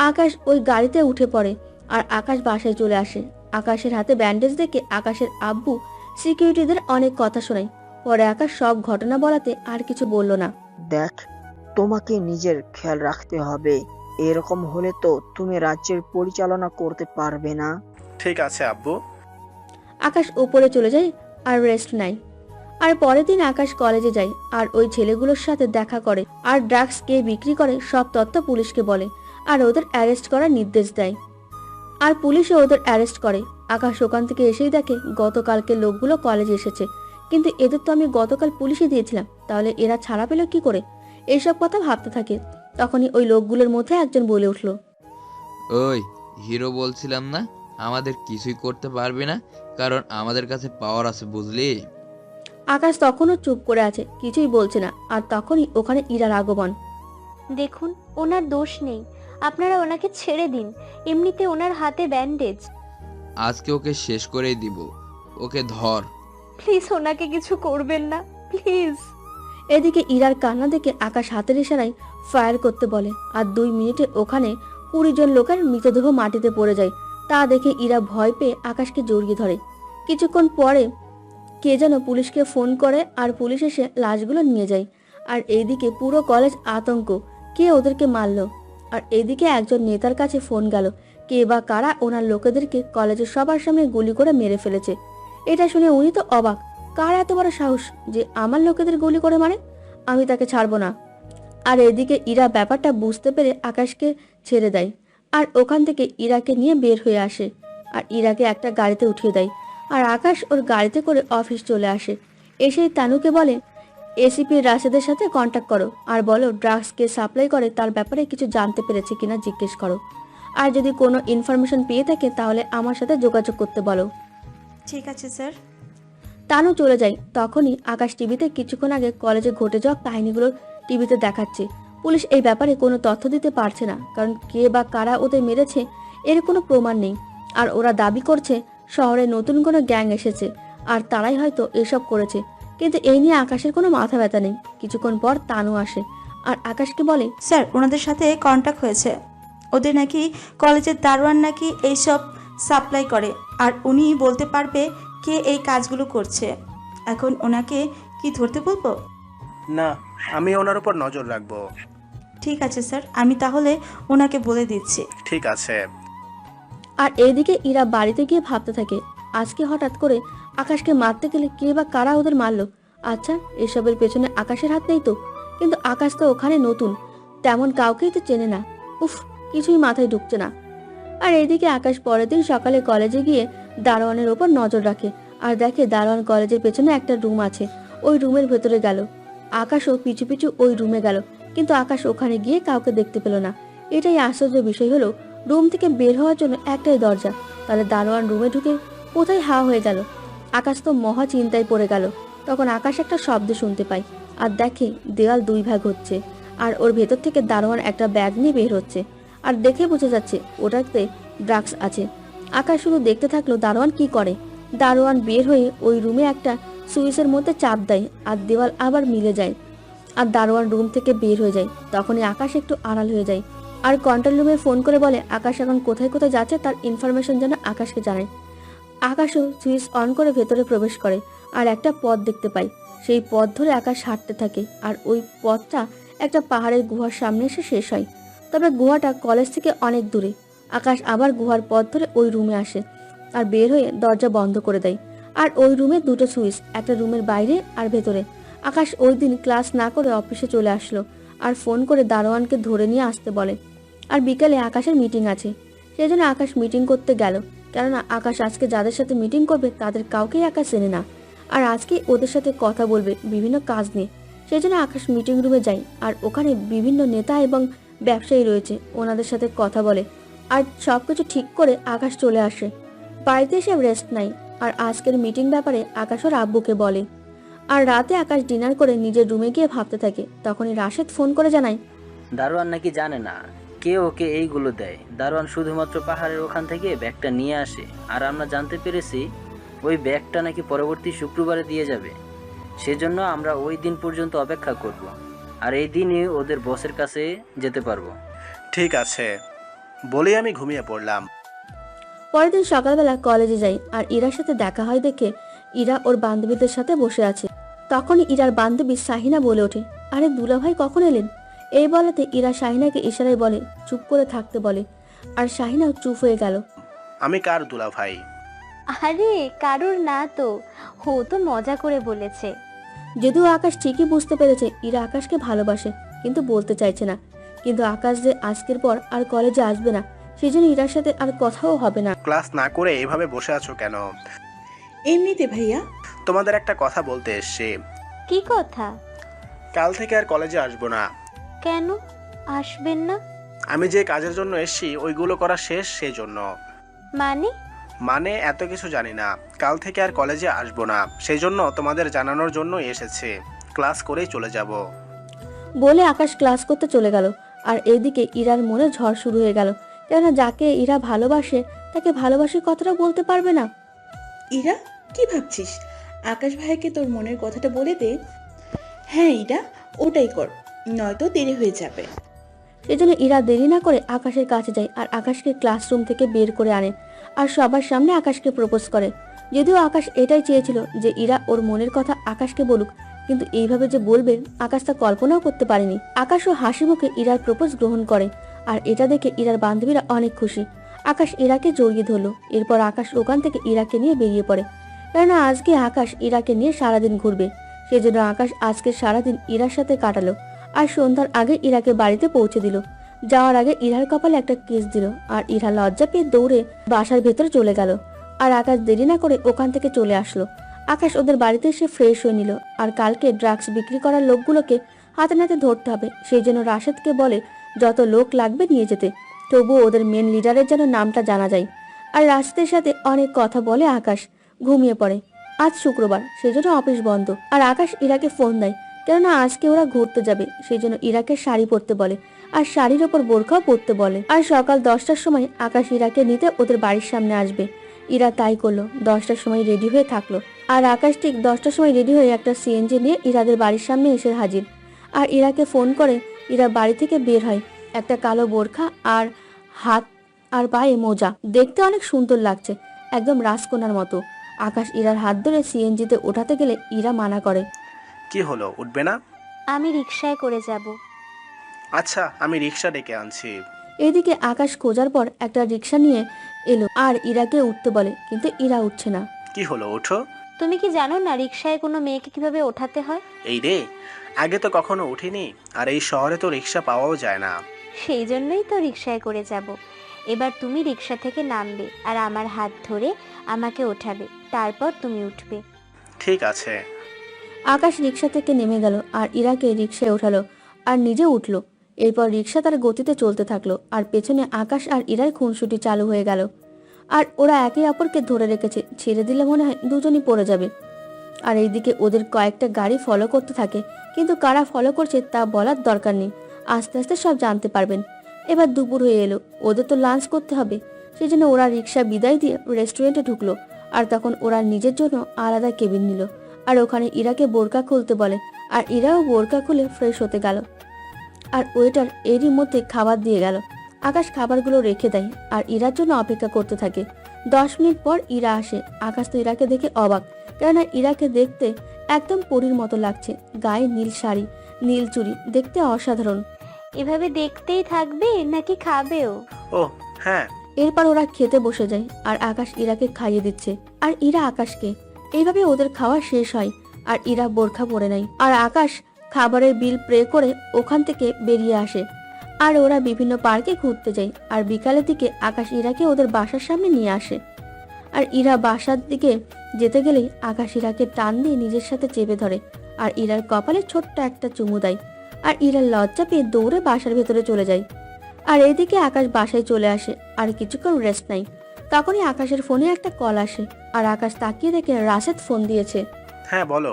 আকাশ ওই গাড়িতে উঠে পড়ে আর আকাশ বাসায় চলে আসে। আকাশের হাতে ব্যান্ডেজ দেখে আকাশের আব্বু সিকিউরিটিদের অনেক কথা শোনায়। পরে আকাশ সব ঘটনা বলাতে আর কিছু বলল না। দেখ, তোমাকে নিজের খেয়াল রাখতে হবে। এরকম হলে তো তুমি রাজ্যের পরিচালনা করতে পারবে না। ঠিক আছে আব্বু। আকাশ ওপরে চলে যায় আর রেস্ট নেয়। আর পরের দিন আকাশ কলেজে যায় আর ওই ছেলেগুলোর সাথে দেখা করে, আর ড্রাগস কে বিক্রি করে সব তথ্য পুলিশকে বলে, আর ওদের অ্যারেস্ট করার নির্দেশ দেয়। আর পুলিশও ওদের অ্যারেস্ট করে। আকাশ ওখান থেকে এসেই দেখে গতকালকে লোকগুলো কলেজে এসেছে, কিন্তু এদের তো আমি গতকাল পুলিশে দিয়েছিলাম, তাহলে এরা ছাড়া পেল কি করে? এইসব কথা ভাবতে থাকে। তখনই ওই লোকগুলোর মধ্যে একজন বলে উঠল, ওই হিরো বলছিলাম না আমাদের কিছুই করতে পারবে না, কারণ আমাদের কাছে পাওয়ার আছে, বুঝলি? আকাশ তখনও চুপ করে আছে, কিছুই বলছে না। আর তখনই ওখানে ইরার আগমন। দেখুন, ওনার দোষ নেই, আপনারা ওনাকে ছেড়ে দিন। এমনিতে ওনার হাতে ব্যান্ডেজ। আজকে ওকে শেষ করেই দিব। ওকে ধর। প্লিজ ওনাকে কিছু করবেন না, প্লিজ। এদিকে ইরার কান্না দেখে আকাশ হাতের ইশারায় ফায়ার করতে বলে, আর 2 মিনিটে ওখানে 20 জন লোকের মৃতদেহ মাটিতে পড়ে যায়। তা দেখে ইরা ভয় পেয়ে আকাশকে জড়িয়ে ধরে। কিছুক্ষণ পরে কে যেন পুলিশকে ফোন করে আর পুলিশ এসে লাশগুলো নিয়ে যায়। আর এইদিকে পুরো কলেজ আতঙ্ক, কে ওদেরকে মারলো। আর এইদিকে একজন নেতার কাছে ফোন গেল, কে বা কারা ওনার লোকেদেরকে কলেজের সবার সামনে গুলি করে মেরে ফেলেছে। এটা শুনে উনি তো অবাক, কার এত বড় সাহস যে আমার লোকেদের গুলি করে মারে, আমি তাকে ছাড়বো না। আর এদিকে ইরা ব্যাপারটা বুঝতে পেরে আকাশকে ছেড়ে দেয়, আর ওখান থেকে ইরাকে নিয়ে বের হয়ে আসে আর ইরাকে একটা গাড়িতে উঠিয়ে দেয়। আর আকাশ ওর গাড়িতে করে অফিস চলে আসে। এসেই তানুকে বলে, এসিপি রাশেদের সাথে কন্ট্যাক্ট করো আর বলো ড্রাগস কে সাপ্লাই করে তার ব্যাপারে কিছু জানতে পেরেছে কিনা জিজ্ঞেস করো। আর যদি কোনো ইনফরমেশন পেয়ে থাকে তাহলে আমার সাথে যোগাযোগ করতে বলো। ঠিক আছে স্যার। তানু চলে যায়। তখনই আকাশ টিভিতে কিছুক্ষণ আগে কলেজে ঘটে যাওয়া কাহিনীগুলো টিভিতে দেখাচ্ছে। পুলিশ এই ব্যাপারে কোনো তথ্য দিতে পারছে না, কারণ কে বা কারা ওদের মেরেছে এর কোনো প্রমাণ নেই। আর ওরা দাবি করছে শহরে নতুন কোনো গ্যাং এসেছে আর তারাই হয়তো এসব করেছে, কিন্তু এই নিয়ে আকাশের কোনো মাথা ব্যথা নেই। কিছুক্ষণ পর তানু আসে আর আকাশকে বলে, স্যার ওনাদের সাথে কন্ট্যাক্ট হয়েছে, ওদের নাকি কলেজের দারোয়ান নাকি এইসব সাপ্লাই করে, আর উনি বলতে পারবে কে এই কাজগুলো করছে। এখন ওনাকে কি ধরতে বলবো? না, আমি ওনার উপর নজর রাখবো। ঠিক আছে স্যার, আমি তাহলে ওনাকে বলে দিচ্ছি। ঠিক আছে। আর এইদিকে ইরা বাড়িতে গিয়ে ভাবতে থাকে, আজকে হঠাৎ করে আকাশকে মারতে গেলে কে বা কারা ওদের মারলো। আচ্ছা, এসবের পেছনে আকাশের হাত নেই তো? কিন্তু আকাশ তো ওখানে নতুন, তেমন কাউকেই তো চেনে না। উফ, কিছুই মাথায় ঢুকছে না। আর এইদিকে আকাশ পরের দিন সকালে কলেজে গিয়ে দারোয়ানের ওপর নজর রাখে আর দেখে দারোয়ান কলেজের পেছনে একটা রুম আছে। ওই রুমের ভেতরে গেল। আকাশও পিছু পিছু ওই রুমে গেল, কিন্তু আকাশ ওখানে গিয়ে কাউকে দেখতে পেল না। এটাই আশ্চর্য বিষয় হলো, রুম থেকে বের হওয়ার জন্য একটাই দরজা, তাহলে দারোয়ান রুমে ঢুকে কোথায় হাওয়া হয়ে গেল? আকাশ তো মহা চিন্তায় পড়ে গেল। তখন আকাশ একটা শব্দ শুনতে পায় আর দেখে দেওয়াল দুই ভাগ হচ্ছে আর ওর ভেতর থেকে দারোয়ান একটা ব্যাগ নিয়ে বের হচ্ছে। আর দেখে বোঝা যাচ্ছে ওটাতে ড্রাগস আছে। আকাশ শুধু দেখতে থাকলো দারোয়ান কি করে। দারোয়ান বের হয়ে ওই রুমে একটা সুইচের মধ্যে চাপ দেয় আর দেওয়াল আবার মিলে যায় আর দারোয়ান রুম থেকে বের হয়ে যায়। তখনই আকাশ একটু আড়াল হয়ে যায় আর কন্ট্রোল রুমে ফোন করে বলে আকাশ এখন কোথায় কোথায় যাচ্ছে তার ইনফরমেশন যেন আকাশকে জানায়। আকাশও সুইচ অন করে ভেতরে প্রবেশ করে আর একটা পথ দেখতে পায়। সেই পথ ধরে আকাশ হাঁটতে থাকে আর ওই পথটা একটা পাহাড়ের গুহার সামনে এসে শেষ হয়। তবে গুহাটা কলেজ থেকে অনেক দূরে। আকাশ আবার গুহার পথ ধরে ওই রুমে আসে আর বের হয়ে দরজা বন্ধ করে দেয়। আর ওই রুমে দুটো সুইচ, একটা রুমের বাইরে আর ভেতরে। আকাশ ওই দিন ক্লাস না করে অফিসে চলে আসলো আর ফোন করে দারোয়ানকে ধরে নিয়ে আসতে বলে। আর বিকেলে আকাশের মিটিং আছে, সেই জন্য আকাশ মিটিং করতে গেল। কেননা আকাশ আজকে যাদের সাথে মিটিং করবে তাদের কাউকেই আকাশ চেনে না, আর আজকে ওদের সাথে কথা বলবে বিভিন্ন কাজ নিয়ে। সেই জন্য আকাশ মিটিং রুমে যায় আর ওখানে বিভিন্ন নেতা এবং ব্যবসায়ী রয়েছে, ওনাদের সাথে কথা বলে আর সবকিছু ঠিক করে আকাশ চলে আসে। বাড়িতে এসে রেস্ট নাই আর আজকের মিটিং ব্যাপারে আকাশ ওর আব্বুকে বলে। আর রাতে আকাশ ডিনার করে নিজের রুমে গিয়ে ভাবতে থাকে। তখনই রাশেদ ফোন করে জানায়, দারোয়ান নাকি জানে না কে ওকে এইগুলো দেয়। দারোয়ান শুধুমাত্র পাহাড়ের ওখান থেকে ব্যাগটা নিয়ে আসে, আর আমরা জানতে পেরেছি ওই ব্যাগটা নাকি পরবর্তী শুক্রবারে দিয়ে যাবে। সেজন্য আমরা ওই দিন পর্যন্ত অপেক্ষা করব, আর এই দিনই ওদের বসের কাছে যেতে পারবো। ঠিক আছে বলে আমি ঘুমিয়ে পড়লাম। পরের দিন সকালবেলা কলেজে যাই আর ইরার সাথে দেখা হয় দেখে ইরা ওর বান্ধবীদের সাথে বসে আছে। তখনই ইরার বান্ধবী শাহিনা বলে ওঠে, আরে দুলাভাই কখন এলেন? এই বলাতে ইরা শাহিনাকে ইশারায় বলে চুপ করে থাকতে বলে, আর শাহিনাও চুপ হয়ে গেল। আমি কার দুলা ভাই? আরে কারুর না তো, ও তো মজা করে বলেছে। যদিও আকাশ ঠিকই বুঝতে পেরেছে ইরা আকাশকে ভালোবাসে, কিন্তু বলতে চাইছে না। কিন্তু আকাশ যে আজকের পর আর কলেজে আসবে না, সেই জন্য ইরার সাথে আর কথাও হবে না। ক্লাস না করে এভাবে বসে আছো কেন? এমনিতে ভাইয়া। তোমাদের একটা কথা বলতে এসেছি। কি কথা? কাল থেকে আর কলেজে আসবো না। কেন আসবেন না? আমি যে কাজের জন্য এসেছি ওইগুলো করা শেষ, সেই জন্য। মানে এত কিছু জানি না। কাল থেকে আর কলেজে আসবো না, সেই জন্য তোমাদের জানানোর জন্য এসেছি। ক্লাস করেই চলে যাব বলে আকাশ ক্লাস করতে চলে গেল। আর এদিকে ইরার মনে ঝড় শুরু হয়ে গেল, কেননা যাকে ইরা ভালোবাসে তাকে ভালোবাসি কথাটা বলতে পারবে না। ইরা, কি ভাবছিস? আকাশ ভাইকে তোর মনের কথাটা বলে দে। হ্যাঁ ইরা, ওটাই কর, নয়তো দেরি হয়ে যাবে। সেই জন্য ইরা দেরি না করে আকাশের কাছে যায় আর আকাশকে ক্লাসরুম থেকে বের করে আনে আর সবার সামনে আকাশকে প্রপোজ করে। যদিও আকাশ এটাই চেয়েছিল যে ইরা ওর মনের কথা আকাশকে বলুক, কিন্তু এইভাবে যে বলবে আকাশ তা কল্পনাও করতে পারেনি। আকাশও হাসি মুখে ইরার প্রপোজ গ্রহণ করে আর এটা দেখে ইরার বান্ধবীরা অনেক খুশি। আকাশ ইরাকে জড়িয়ে ধরলো। এরপর আকাশ ওখান থেকে ইরাকে নিয়ে বেরিয়ে পড়ে, কেননা আজকে আকাশ ইরাকে নিয়ে সারাদিন ঘুরবে। সেজন্য আকাশ আজকে সারাদিন ইরার সাথে কাটালো আর সন্ধ্যার আগে ইরাকে বাড়িতে পৌঁছে দিল। যাওয়ার আগে ইরার কপালে একটা কিস দিল আর ইরা লজ্জা পেয়ে দৌড়ে বাসার ভেতরে চলে গেল। আর আকাশ দেরি না করে ওখান থেকে চলে আসলো। আকাশ ওদের বাড়িতে এসে ফ্রেশ হয়ে নিল আর কালকে ড্রাগস বিক্রি করার লোকগুলোকে হাতে নাতে ধরতে হবে, সেই জন্য রাশেদকে বলে যত লোক লাগবে নিয়ে যেতে। তবুও ওদের মেন লিডারের যেন নামটা জানা যায়। আর রাশিদের সাথে অনেক কথা বলে আকাশ ঘুমিয়ে পড়ে। আজ শুক্রবার, সেই জন্য অফিস বন্ধ। আর আকাশ ইরাকে ফোন দেয়, কেননা আজকে ওরা ঘুরতে যাবে। সেই জন্য ইরাকে শাড়ি পরতে বলে, আর শাড়ির ওপর বোরখাও পরতে বলে। আর সকাল 10টার সময় আকাশ ইরাকে নিতে ওদের বাড়ির সামনে আসবে। ইরা তাই করলো, 10টার সময় রেডি হয়ে থাকলো। আর আকাশ ঠিক 10টার সময় রেডি হয়ে একটা সিএনজি নিয়ে ইরাদের বাড়ির সামনে এসে হাজির। আর ইরাকে ফোন করে ইরা বাড়ি থেকে বের হয়, একটা কালো বোরখা আর হাত আর পায়ে মোজা। দেখতে অনেক সুন্দর লাগছে, একদম রাজকন্যার মতো। আকাশ ইরার হাত ধরে সিএনজিতে ওঠাতে গেলে ইরা মানা করে। কি হলো, উঠবে না? আমি রিকশায় করে যাব। আচ্ছা, আমি রিক্সা ডেকে আনছি। এদিকে আকাশ খোঁজার পর একটা রিক্সা নিয়ে এলো আর ইরাকে উঠতে বলে, কিন্তু ইরা উঠছে না। কি হলো, ওঠো। তুমি কি জানো না রিকশায় কোনো মেয়েকে কিভাবে ওঠাতে হয়? এই রে, আগে তো কখনো উঠিনি, আর এই শহরে তো রিক্সা পাওয়াও যায় না। সেই জন্যই তো রিকশায় করে যাব। এবার তুমি রিকশা থেকে নামবে আর আমার হাত ধরে আমাকে ওঠাবে, তারপর তুমি উঠবে। ঠিক আছে। আকাশ রিক্সা থেকে নেমে গেল আর ইরাকে রিক্সায় ওঠালো আর নিজে উঠলো। এরপর রিক্সা তার গতিতে চলতে থাকলো আর পেছনে আকাশ আর ইরার খুনসুটি চালু হয়ে গেল। আর ওরা একে অপরকে ধরে রেখেছে, ছেড়ে দিলে মনে হয় দুজনই পড়ে যাবে। আর এইদিকে ওদের কয়েকটা গাড়ি ফলো করতে থাকে, কিন্তু কারা ফলো করছে তা বলার দরকার নেই, আস্তে আস্তে সব জানতে পারবেন। এবার দুপুর হয়ে এলো, ওদের তো লাঞ্চ করতে হবে। সেই জন্য ওরা রিক্সা বিদায় দিয়ে রেস্টুরেন্টে ঢুকলো। আর তখন ওরা নিজের জন্য আলাদা কেবিন নিল। আর ওখানে ইরাকে বোরকা খুলতে বলে, আর ইরাও বোরকা খুলে ফ্রেশ হতে গেল। আর ওয়েটার এরই মধ্যে খাবার দিয়ে গেল। আকাশ খাবারগুলো রেখে দেয় আর ইরার জন্য অপেক্ষা করতে থাকে। 10 মিনিট পর ইরা আসে। আকাশ তো ইরাকে দেখে অবাক, কেননা ইরাকে দেখতে একদম পরীর মতো লাগছে। গায়ে নীল শাড়ি, নীল চুড়ি, দেখতে অসাধারণ। এভাবে দেখতেই থাকবে নাকি খাবেও? ও হ্যাঁ। এরপর ওরা খেতে বসে যায় আর আকাশ ইরাকে খাইয়ে দিচ্ছে আর ইরা আকাশকে। এইভাবে ওদের খাওয়া শেষ হয় আর ইরা বোরখা পরে নেয়। আর আকাশ খাবারের বিল পে করে ওখান থেকে বেরিয়ে আসে। আর ওরা বিভিন্ন পার্কে ঘুরতে যায়। আর বিকালের দিকে আকাশ ইরাকে ওদের বাসার সামনে নিয়ে আসে। আর ইরা বাসার দিকে যেতে গেলেই আকাশ ইরাকে টান দিয়ে নিজের সাথে চেপে ধরে আর ইরার কপালে ছোট্ট একটা চুমু দেয়। আর ইরার লজ্জা পেয়ে দৌড়ে বাসার ভেতরে চলে যায়। আর এদিকে আকাশ বাসায় চলে আসে আর কিছুক্ষণ রেস্ট নেয়। তখনই আকাশের ফোনে একটা কল আসে আর আকাশ তাকিয়ে দেখে রাশেদ ফোন দিয়েছে। হ্যাঁ বলো।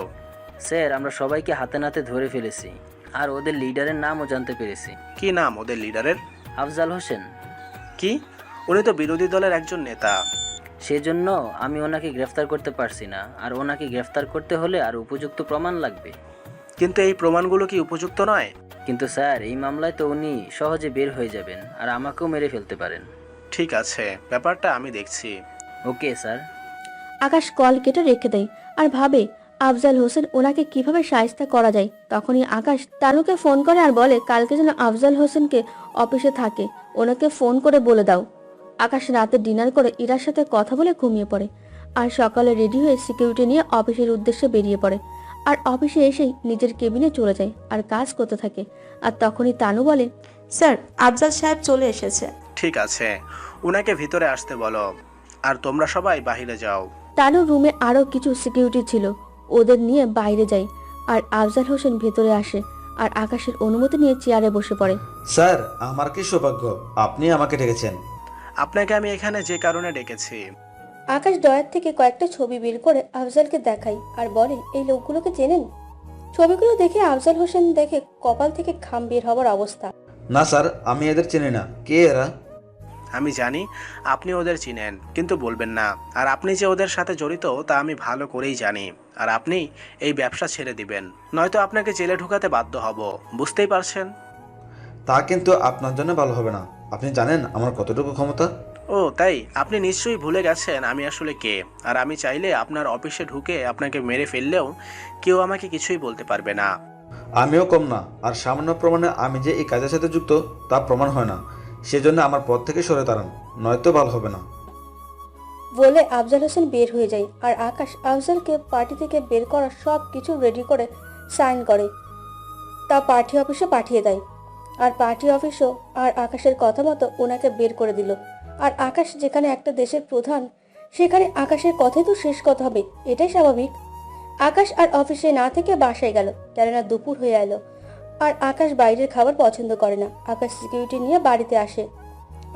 স্যার, আমরা সবাইকে হাতে নাতে ধরে ফেলেছি আর ওদের লিডারের নামও জানতে পেরেছি। কি নাম ওদের লিডারের? আফজাল হোসেন। কি? উনি তো বিরোধী দলের একজন নেতা। সেজন্য আমি ওনাকে গ্রেফতার করতে পারছি না, আর ওনাকে গ্রেফতার করতে হলে আর উপযুক্ত প্রমাণ লাগবে। কিন্তু এই প্রমাণগুলো কি উপযুক্ত নয়? কিন্তু স্যার, এই মামলায় তো উনি সহজে বের হয়ে যাবেন আর আমাকেও মেরে ফেলতে পারেন। ঠিক আছে, ব্যাপারটা আমি দেখছি। Okay sir. আকাশ কল কেটে রেখে দেয় আর ভাবে আফজাল হোসেন ওনাকে কিভাবে শায়েস্তা করা যায়। তখনই আকাশ তানুকে ফোন করে আর বলে কালকে যেন আফজাল হোসেনকে অফিসে থাকে, ওনাকে ফোন করে বলে দাও। আকাশ রাতে ডিনার করে ইরার সাথে কথা বলে ঘুমিয়ে পড়ে আর সকালে রেডি হয়ে সিকিউরিটি নিয়ে অফিসের উদ্দেশ্যে বেরিয়ে পড়ে। আর অফিসে এসেই নিজের কেবিনে চলে যায় আর কাজ করতে থাকে। আর তখনই তানু বলে, স্যার, আফজাল সাহেব চলে এসেছে। ঠিক আছে, উনাকে ভিতরে আসতে বলো, আর তোমরা সবাই বাইরে যাও। তানুর রুমে আরো কিছু সিকিউরিটি ছিল, ওদের নিয়ে বাইরে যায়। আর আফজাল হোসেন ভেতরে আসে আর আকাশের অনুমতি নিয়ে চেয়ারে বসে পড়ে। স্যার, আমার কি সৌভাগ্য, আপনি আমাকে ডেকেছেন। আপনাকে আমি এখানে যে কারণে ডেকেছি। আকাশ ডয়ার থেকে কয়েকটা ছবি বের করে আফজালকে দেখায় আর বলে, এই লোকগুলোকে চেনেন? ছবিগুলো দেখে আফজাল হোসেন দেখে কপাল থেকে ঘাম বের হওয়ার অবস্থা। না স্যার, আমি এদের চিনি না। কে এরা? আমি জানি আপনি ওদের চিনেন, কিন্তু বলবেন না। আর আপনি যে ওদের সাথে জড়িত তা আমি ভালো করেই জানি। আর আপনি এই ব্যবসা ছেড়ে দিবেন, নয়তো আপনাকে জেলে ঢুকাতে বাধ্য হব, বুঝতেই পারছেন? তা কিন্তু আপনার জন্য ভালো হবে না। আপনি জানেন আমার কতটুকু ক্ষমতা? ও তাই? আপনি নিশ্চয়ই ভুলে গেছেন আমি আসলে কে। আর আমি চাইলে আপনার অফিসে ঢুকে আপনাকে মেরে ফেললেও কেউ আমাকে কিছুই বলতে পারবে না। আমিও কম না। আর সামান্য প্রমাণে আমি যে এই কাজের সাথে যুক্ত তা প্রমাণ হয় না। সেজন্য আমার পথ থেকে সরে দাঁড়ান, নয়তো ভালো হবে না। বলে আফজাল হোসেন বের হয়ে যায় আর আকাশ আফজালকে পার্টি থেকে বের করার সব কিছু রেডি করে সাইন করে তা পার্টি অফিসে পাঠিয়ে দেয়। আর পার্টি অফিসও আর আকাশের কথা মতো ওনাকে বের করে দিল। আর আকাশ যেখানে একটা দেশের প্রধান, সেখানে আকাশের কথাই তো শেষ কথা হবে, এটাই স্বাভাবিক। আকাশ আর অফিসে না থেকে বাসায় গেল, কেননা দুপুর হয়ে এলো। আর আকাশ বাইরের খাবার পছন্দ করে না। আকাশ সিকিউরিটি নিয়ে বাড়িতে আসে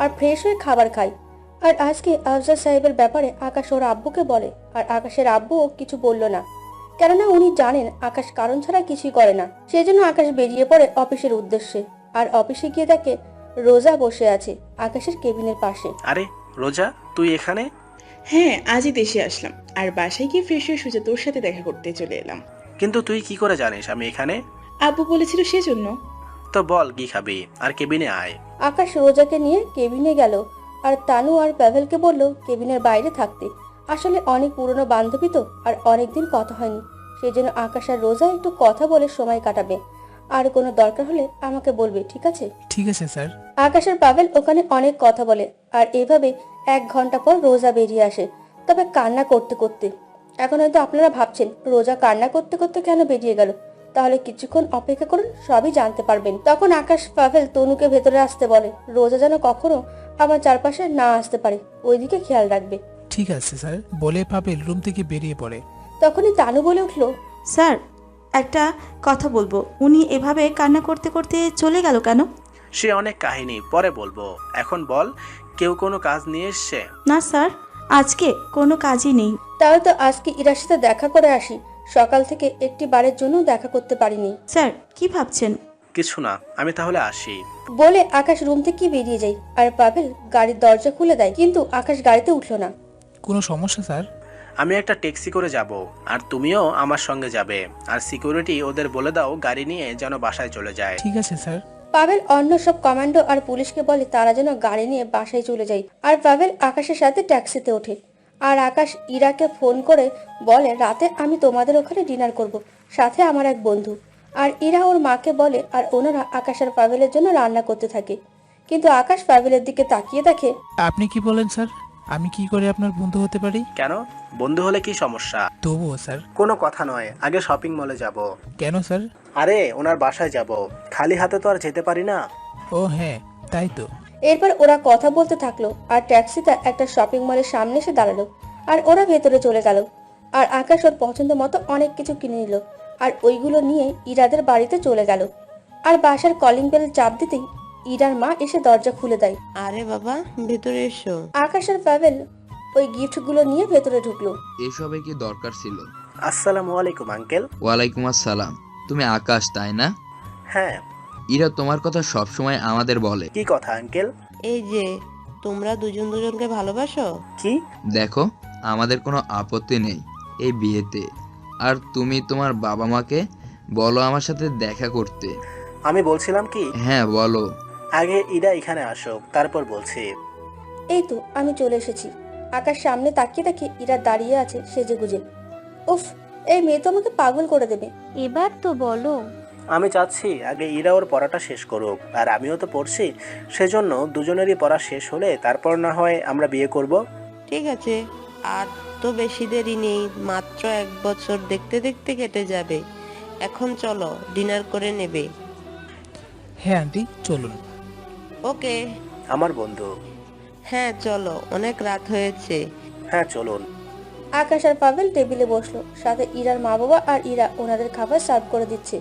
আর ফ্রেশ হয়ে খাবার খায়। আর আজকে আফজাল সাহেবের ব্যাপারে আকাশ ওর আব্বুকে বলে, আর আকাশের আব্বুও কিছু বলল না, কেননা উনি জানেন আকাশ কারণ ছাড়া কিছুই করে না। সেই জন্য আকাশ বেরিয়ে পড়ে অফিসের উদ্দেশ্যে। আর অফিসে গিয়ে দেখে রোজা বসে আছে আকাশের কেবিনের পাশে। আরে রোজা, তুই এখানে? হ্যাঁ, আজই দেশে আসলাম, আর বাসায় গিয়ে ফ্রেশ হয়ে সোজা তোর সাথে দেখা করতে চলে এলাম। কিন্তু তুই কি করে জানিস আমি এখানে? আব্বু বলেছিল সেজন্য। তো বল কি খাবি, আর কেবিনে আয়। আকাশ রোজাকে নিয়ে কেবিনে গেল, আর তানু আর প্যাভেলকে বলল কেবিনের বাইরে থাকতে। আসলে অনেক পুরনো বান্ধবী তো, আর অনেকদিন কথা হয়নি, সেই জন্য আকাশ আর রোজা একটু কথা বলে সময় কাটাবে। আর কোনো দরকার হলে আমাকে বলবে, ঠিক আছে? ঠিক আছে স্যার। আকাশ আর পাভেল ওখানে অনেক কথা বলে, আর এইভাবে 1 ঘন্টা পর রোজা বেরিয়ে আসে, তবে কান্না করতে করতে। এখন হয়তো আপনারা ভাবছেন রোজা কান্না করতে করতে কেন বেরিয়ে গেল, তাহলে কিছুক্ষণ অপেক্ষা করুন, সবই জানতে পারবেন। তখন আকাশ পাভেল তনুকে ভেতরে আসতে বলে, রোজা যেন কখনো আমার চারপাশে না আসতে পারে, ওইদিকে খেয়াল রাখবে। ঠিক আছে স্যার বলে পাবেল রুম থেকে বেরিয়ে পড়ে। তখনই তানু বলে উঠলো, স্যার একটা কথা বলবো, উনি এভাবে কান্না করতে করতে চলে গেল কেন? সে অনেক কাহিনী, পরে বলবো। এখন বল, কেউ কোনো কাজ নিয়ে এসছে? না স্যার, আজকে কোনো কাজই নেই। তাহলে তো আজকে ইরার সাথে দেখা করে আসি, সকাল থেকে একটি বারের জন্য দেখা করতে পারিনি। স্যার কি ভাবছেন? কিছু না, আমি তাহলে আসি। বলে আকাশ রুম থেকে বেরিয়ে যায়, আর পাভেল গাড়ির দরজা খুলে দেয়, কিন্তু আকাশ গাড়িতে উঠলো না। কোনো সমস্যা স্যার? আমি একটা ট্যাক্সি করে যাব, আর তুমিও আমার সঙ্গে যাবে। আর সিকিউরিটি ওদের বলে দাও গাড়ি নিয়ে যেন বাসায় চলে যায়। ঠিক আছে স্যার। পাভেল অন্য সব কমান্ডো আর পুলিশকে বলে তারা যেন গাড়ি নিয়ে বাসায় চলে যায়। আর পাভেল আকাশের সাথে ট্যাক্সিতে ওঠে। আর আকাশ ইরাকে ফোন করে বলে, রাতে আমি তোমাদের ওখানে ডিনার করব, সাথে আমার এক বন্ধু। আর ইরা ওর মাকে বলে, আর ওনারা আকাশ আর পাভেলের জন্য রান্না করতে থাকে। কিন্তু আকাশ পাভেলের দিকে তাকিয়ে দেখে। আপনি কি বলেন স্যার? আমি কি করে আপনার বন্ধু হতে পারি? কেন, বন্ধু হলে কি সমস্যা? তবুও স্যার। কোনো কথা নয়, আগে শপিং মলে যাব। কেন স্যার? আরে ওনার বাসায় যাব, খালি হাতে তো আর যেতে পারি না। ও হ্যাঁ, তাই তো। এরপর ওরা কথা বলতে থাকলো, আর ট্যাক্সিটা একটা শপিং মলের সামনে এসে দাঁড়ালো, আর ওরা ভেতরে চলে গেল। আর আকাশ ওর পছন্দ মতো অনেক কিছু কিনে নিল, আর ওইগুলো নিয়ে ইরাদের বাড়িতে চলে গেল। আর বাসার কলিং বেল চাপ দিতেই ইরার মা এসে দরজা খুলে দেয়। আরে বাবা, ভেতরে এসো। আকাশ আর পাভেল ওই গিফটগুলো নিয়ে ভেতরে ঢুকলো। এসবে কি দরকার ছিল? আসসালামু আলাইকুম আঙ্কেল। ওয়ালাইকুম আসসালাম। তুমি আকাশ তাই না? হ্যাঁ। ইরা তোমার কথা সব সময় আমাদের বলে। কি কথা আঙ্কেল? এই যে তোমরা দুজন দুজনকে ভালোবাসো? কি? দেখো, আমাদের কোনো আপত্তি নেই এই বিয়েতে। আর তুমি তোমার বাবা মাকে বলো আমার সাথে দেখা করতে। আমি বলছিলাম কি, হ্যাঁ বলো। আগে ইরা এখানে আসুক, তারপর বলছি। এই তো আমি চলে এসেছি। আকাশ সামনে তাকিয়ে দেখে ইরা দাঁড়িয়ে আছে সেজে গুজে। উফ, এই মেয়ে তো আমাকে পাগল করে দেবে। এবার তো বলো। আমি চাচ্ছি আগে ইরা ওর পড়াটা শেষ করুক, আর আমিও তো পড়ছি, সেজন্য দুজনেরই পড়া শেষ হলে তারপর না হয় আমরা বিয়ে করব। ঠিক আছে, আর তো বেশি দেরি নেই, মাত্র 1 বছর দেখতে দেখতে কেটে যাবে। এখন চলো, ডিনার করে নেবে। হ্যাঁ আন্টি, চলুন। ওকে। আমার বন্ধু। হ্যাঁ চলো, অনেক রাত হয়েছে। হ্যাঁ চলুন। আকাশ আর পাভেল টেবিলে বসলো, সাথে ইরার মা বাবা আর ইরা ওনাদের খাবার সার্ভ করে দিচ্ছে।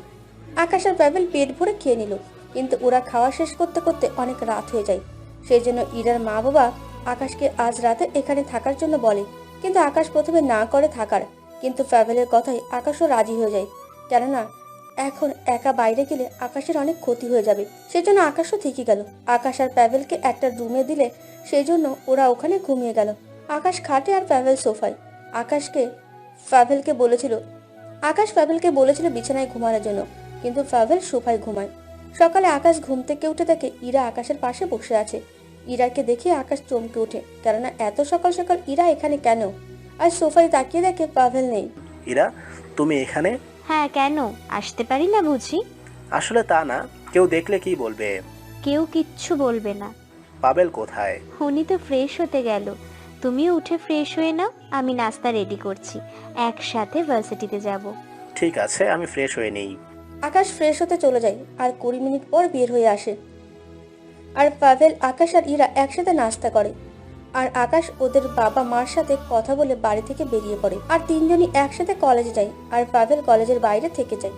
আকাশ আর পাভেল পেট ভরে খেয়ে নিল, কিন্তু ওরা খাওয়া শেষ করতে করতে অনেক রাত হয়ে যায়। সেই জন্য ইরার মা বাবা আকাশকে আজ রাতে এখানে থাকার জন্য বলে, কিন্তু আকাশ প্রথমে না করে থাকার। কিন্তু পাভেলের কথায় আকাশও রাজি হয়ে যায়, কেননা এখন একা বাইরে গেলে আকাশের অনেক ক্ষতি হয়ে যাবে। সেজন্য আকাশও ঠিকই গেল। আকাশ আর পাভেলকে একটা রুমে দিলে, সেই জন্য ওরা ওখানে ঘুমিয়ে গেল। আকাশ খাটে আর পাভেল সোফায়। আকাশ পাভেলকে বলেছিল বিছানায় ঘুমানোর জন্য, কিন্তু পাভেল সোফায় ঘুমায়। সকালে আকাশ ঘুম থেকে উঠে দেখে ইরা আকাশের পাশে বসে আছে। ইরাকে দেখে আকাশ চমকে ওঠে, কেননা এত সকাল সকাল ইরা এখানে কেন? আর সোফায় তাকিয়ে দেখে পাভেল নেই। ইরা, তুমি এখানে? হ্যাঁ, কেন আসতে পারি না বুঝি? আসলে তা না, কেউ দেখলে কি বলবে? কেউ কিচ্ছু বলবে না। পাভেল কোথায়? উনি তো ফ্রেশ হতে গেল। তুমিও উঠে ফ্রেশ হয়ে নাও, আমি নাস্তা রেডি করছি, একসাথে ভার্সিটিতে যাব। ঠিক আছে, আমি ফ্রেশ হয়ে নেই। আকাশ ফ্রেশ হতে চলে যায়, আর 20 মিনিট পর বের হয়ে আসে। আর পাভেল, আকাশ আর ইরা একসাথে নাস্তা করে। আর আকাশ ওদের বাবা মার সাথে কথা বলে বাড়ি থেকে বেরিয়ে পড়ে। আর তিনজনই একসাথে কলেজে যায়, আর পাভেল কলেজের বাইরে থেকে যায়।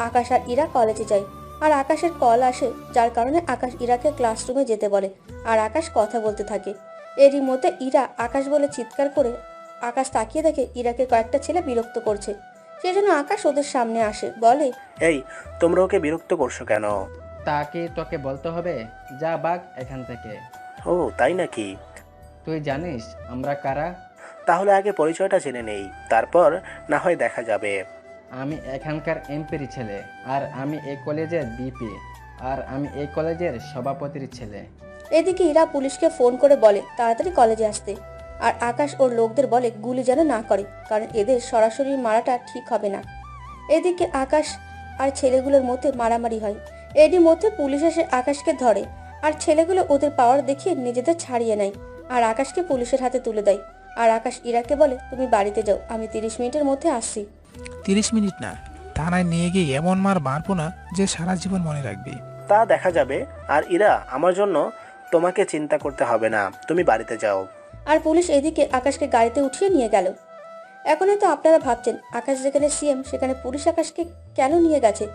আকাশ আর ইরা কলেজে যায়, আর আকাশের কল আসে, যার কারণে আকাশ ইরাকে ক্লাসরুমে যেতে বলে আর আকাশ কথা বলতে থাকে। এরই মধ্যে ইরা আকাশ বলে চিৎকার করে আকাশ তাকিয়ে দেখে ইরাকে কয়েকটা ছেলে বিরক্ত করছে। সেজন্য আকাশ ওদের সামনে আসে, বলে, এই তোমরা ওকে বিরক্ত করছো কেন? তাকে তোকে বলতে হবে, যা বাগ এখান থেকে। ও তাই নাকি? তুই জানিস আমরা কারা? তাহলে আগে পরিচয়টা জেনে নেই, তারপর না হয় দেখা যাবে। আমি এখানকার এমপির ছেলে, আর আমি এই কলেজের বিপি, আর আমি এই কলেজের সভাপতির ছেলে। এদিকে ইরা পুলিশকে ফোন করে বলে তাড়াতাড়ি কলেজে আসতে। আর আকাশ ওর লোকদের বলে গুলি যেন না করে, কারণ এদের সরাসরি মারাটা ঠিক হবে না। এদিকে আকাশ আর ছেলেগুলোর মধ্যে মারামারি হয়। এরই মধ্যে পুলিশ এসে আকাশকে ধরে, আর ছেলেগুলো ওদের পাওয়ার দেখিয়ে নিজেদের ছাড়িয়ে নেয় আর আকাশকে পুলিশের হাতে তুলে দেয়। আর আকাশ ইরাকে বলে, তুমি বাড়িতে যাও, আমি 30 মিনিটের মধ্যে আসছি। 30 মিনিট না, থানায় নিয়ে গিয়ে এমন মারবো না যে সারা জীবন মনে রাখবি। তা দেখা যাবে। আর ইরা, আমার জন্য তোমাকে চিন্তা করতে হবে না, তুমি বাড়িতে যাও। আর পুলিশ এদিকে আকাশকে গাড়িতে উঠিয়ে নিয়ে গেল। এখন হয়তো আপনারা ভাবছেন আকাশ যেখানে সিএম সেখানে পুলিশ আকাশকে কেন নিয়ে গেছে।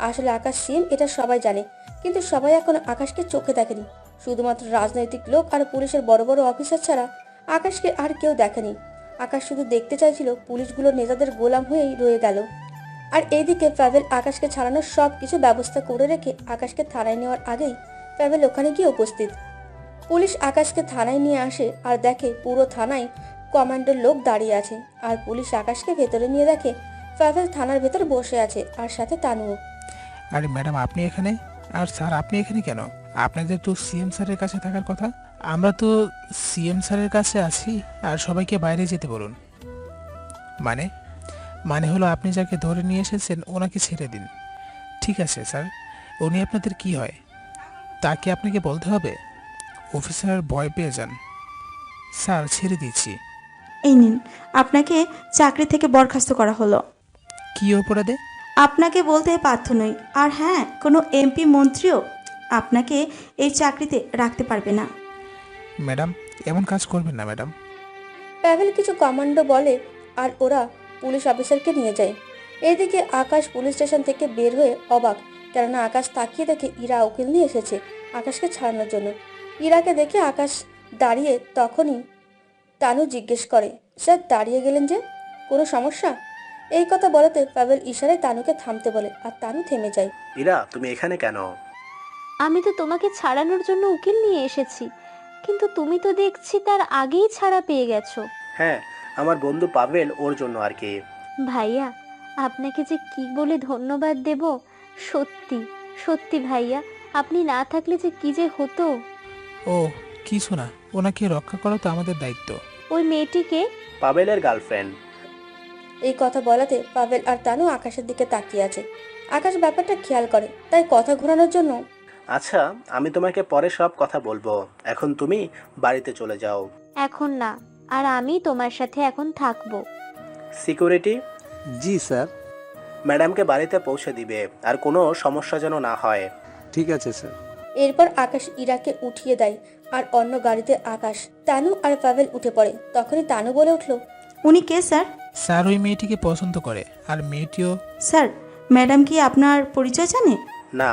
আসলে আকাশ সিএম এটা সবাই জানে, কিন্তু সবাই এখন আকাশকে চোখে দেখেনি। শুধুমাত্র রাজনৈতিক লোক আর পুলিশের বড় বড় অফিসার ছাড়া আকাশকে আর কেউ দেখেনি। আকাশ শুধু দেখতে চাইছিল পুলিশগুলো নেতাদের গোলাম হয়েই রয়ে গেল। আর এইদিকে পাভেল আকাশকে ছাড়ানোর সব কিছু ব্যবস্থা করে রেখে আকাশকে থানায় নেওয়ার আগেই পাভেল ওখানে গিয়ে উপস্থিত। পুলিশ আকাশকে থানায় নিয়ে আসে আর দেখে পুরো থানায় কমান্ডোর লোক দাঁড়িয়ে আছে। আর পুলিশ আকাশকে ভেতরে নিয়ে দেখে পাভেল থানার ভেতর বসে আছে, আর সাথে তানুও। আরে ম্যাডাম, আপনি এখানে? আর স্যার, আপনি এখানে কেন? আপনাদের তো সিএম স্যারের কাছে থাকার কথা। আমরা তো সিএম স্যারের কাছে আছি, আর সবাইকে বাইরে যেতে বলুন। মানে হলো আপনি যাকে ধরে নিয়ে এসেছেন ওনাকে ছেড়ে দিন। ঠিক আছে স্যার, উনি আপনাদের কি হয় তা কি আপনাকে বলতে হবে? অফিসার ভয় পেয়ে যান। স্যার, ছেড়ে দিচ্ছি। এই নিন, আপনাকে চাকরি থেকে বরখাস্ত করা হলো। কি অপরাধে? আপনাকে বলতে বাধ্য নই। আর হ্যাঁ, কোনো এমপি মন্ত্রীও আপনাকে এই চাকরিতে রাখতে পারবে না। ম্যাডাম, এমন কাজ করবেন না ম্যাডাম। পাভেল কিছু কমান্ডো বলে আর ওরা পুলিশ অফিসারকে নিয়ে যায়। এদিকে আকাশ পুলিশ স্টেশন থেকে বের হয়ে অবাক, কেননা আকাশ তাকিয়ে দেখে ইরা উকিল নিয়ে এসেছে আকাশকে ছাড়ানোর জন্য। ইরাকে দেখে আকাশ দাঁড়িয়ে, তখনই তানু জিজ্ঞেস করে, স্যার দাঁড়িয়ে গেলেন যে, কোনো সমস্যা? এই কথা বলাতে পাভেল ইশারায় তানুকে থামতে বলে আর তানু থেমে যায়। ইরা, তুমি এখানে কেন? আমি তো তোমাকে ছাড়ানোর জন্য উকিল নিয়ে এসেছি, কিন্তু তুমি তো দেখছি তার আগেই ছাড়া পেয়ে গেছো। হ্যাঁ, আমার বন্ধু পাভেল, ওর জন্য আর কি। ভাইয়া, আপনাকে যে কি বলে ধন্যবাদ দেব। সত্যি সত্যি ভাইয়া, আপনি না থাকলে যে কি যে হতো। ও কিছু না, ওনাকে রক্ষা করা তো আমাদের দায়িত্ব। ওই মেয়েটিকে? পাভেলের গার্লফ্রেন্ড। এই কথা বলাতে পাভেল আর তানু আকাশের দিকে তাকিয়ে আছে। আকাশ ব্যাপারটা খেয়াল করে, তাই কথা ঘোরানোর জন্য, আচ্ছা, আমি তোমাকে পরে সব কথা বলবো, এখন তুমি বাড়িতে চলে যাও। এখন না, আর আমি তোমার সাথে এখন থাকবো। সিকিউরিটি? জি স্যার। ম্যাডামকে বাড়িতে পৌঁছে দিবে, আর কোনো সমস্যা যেন না হয়। ঠিক আছে স্যার। এরপর আকাশ ইরাকে উঠিয়ে দেয় আর অন্য গাড়িতে আকাশ, তানু আর পাভেল উঠে পড়ে। তখনই তানু বলে উঠল, উনি কে স্যার? স্যার ওই মেয়েটিকে পছন্দ করে, আর মেয়েটিও। স্যার, ম্যাডাম কি আপনার পরিচয় জানে? না,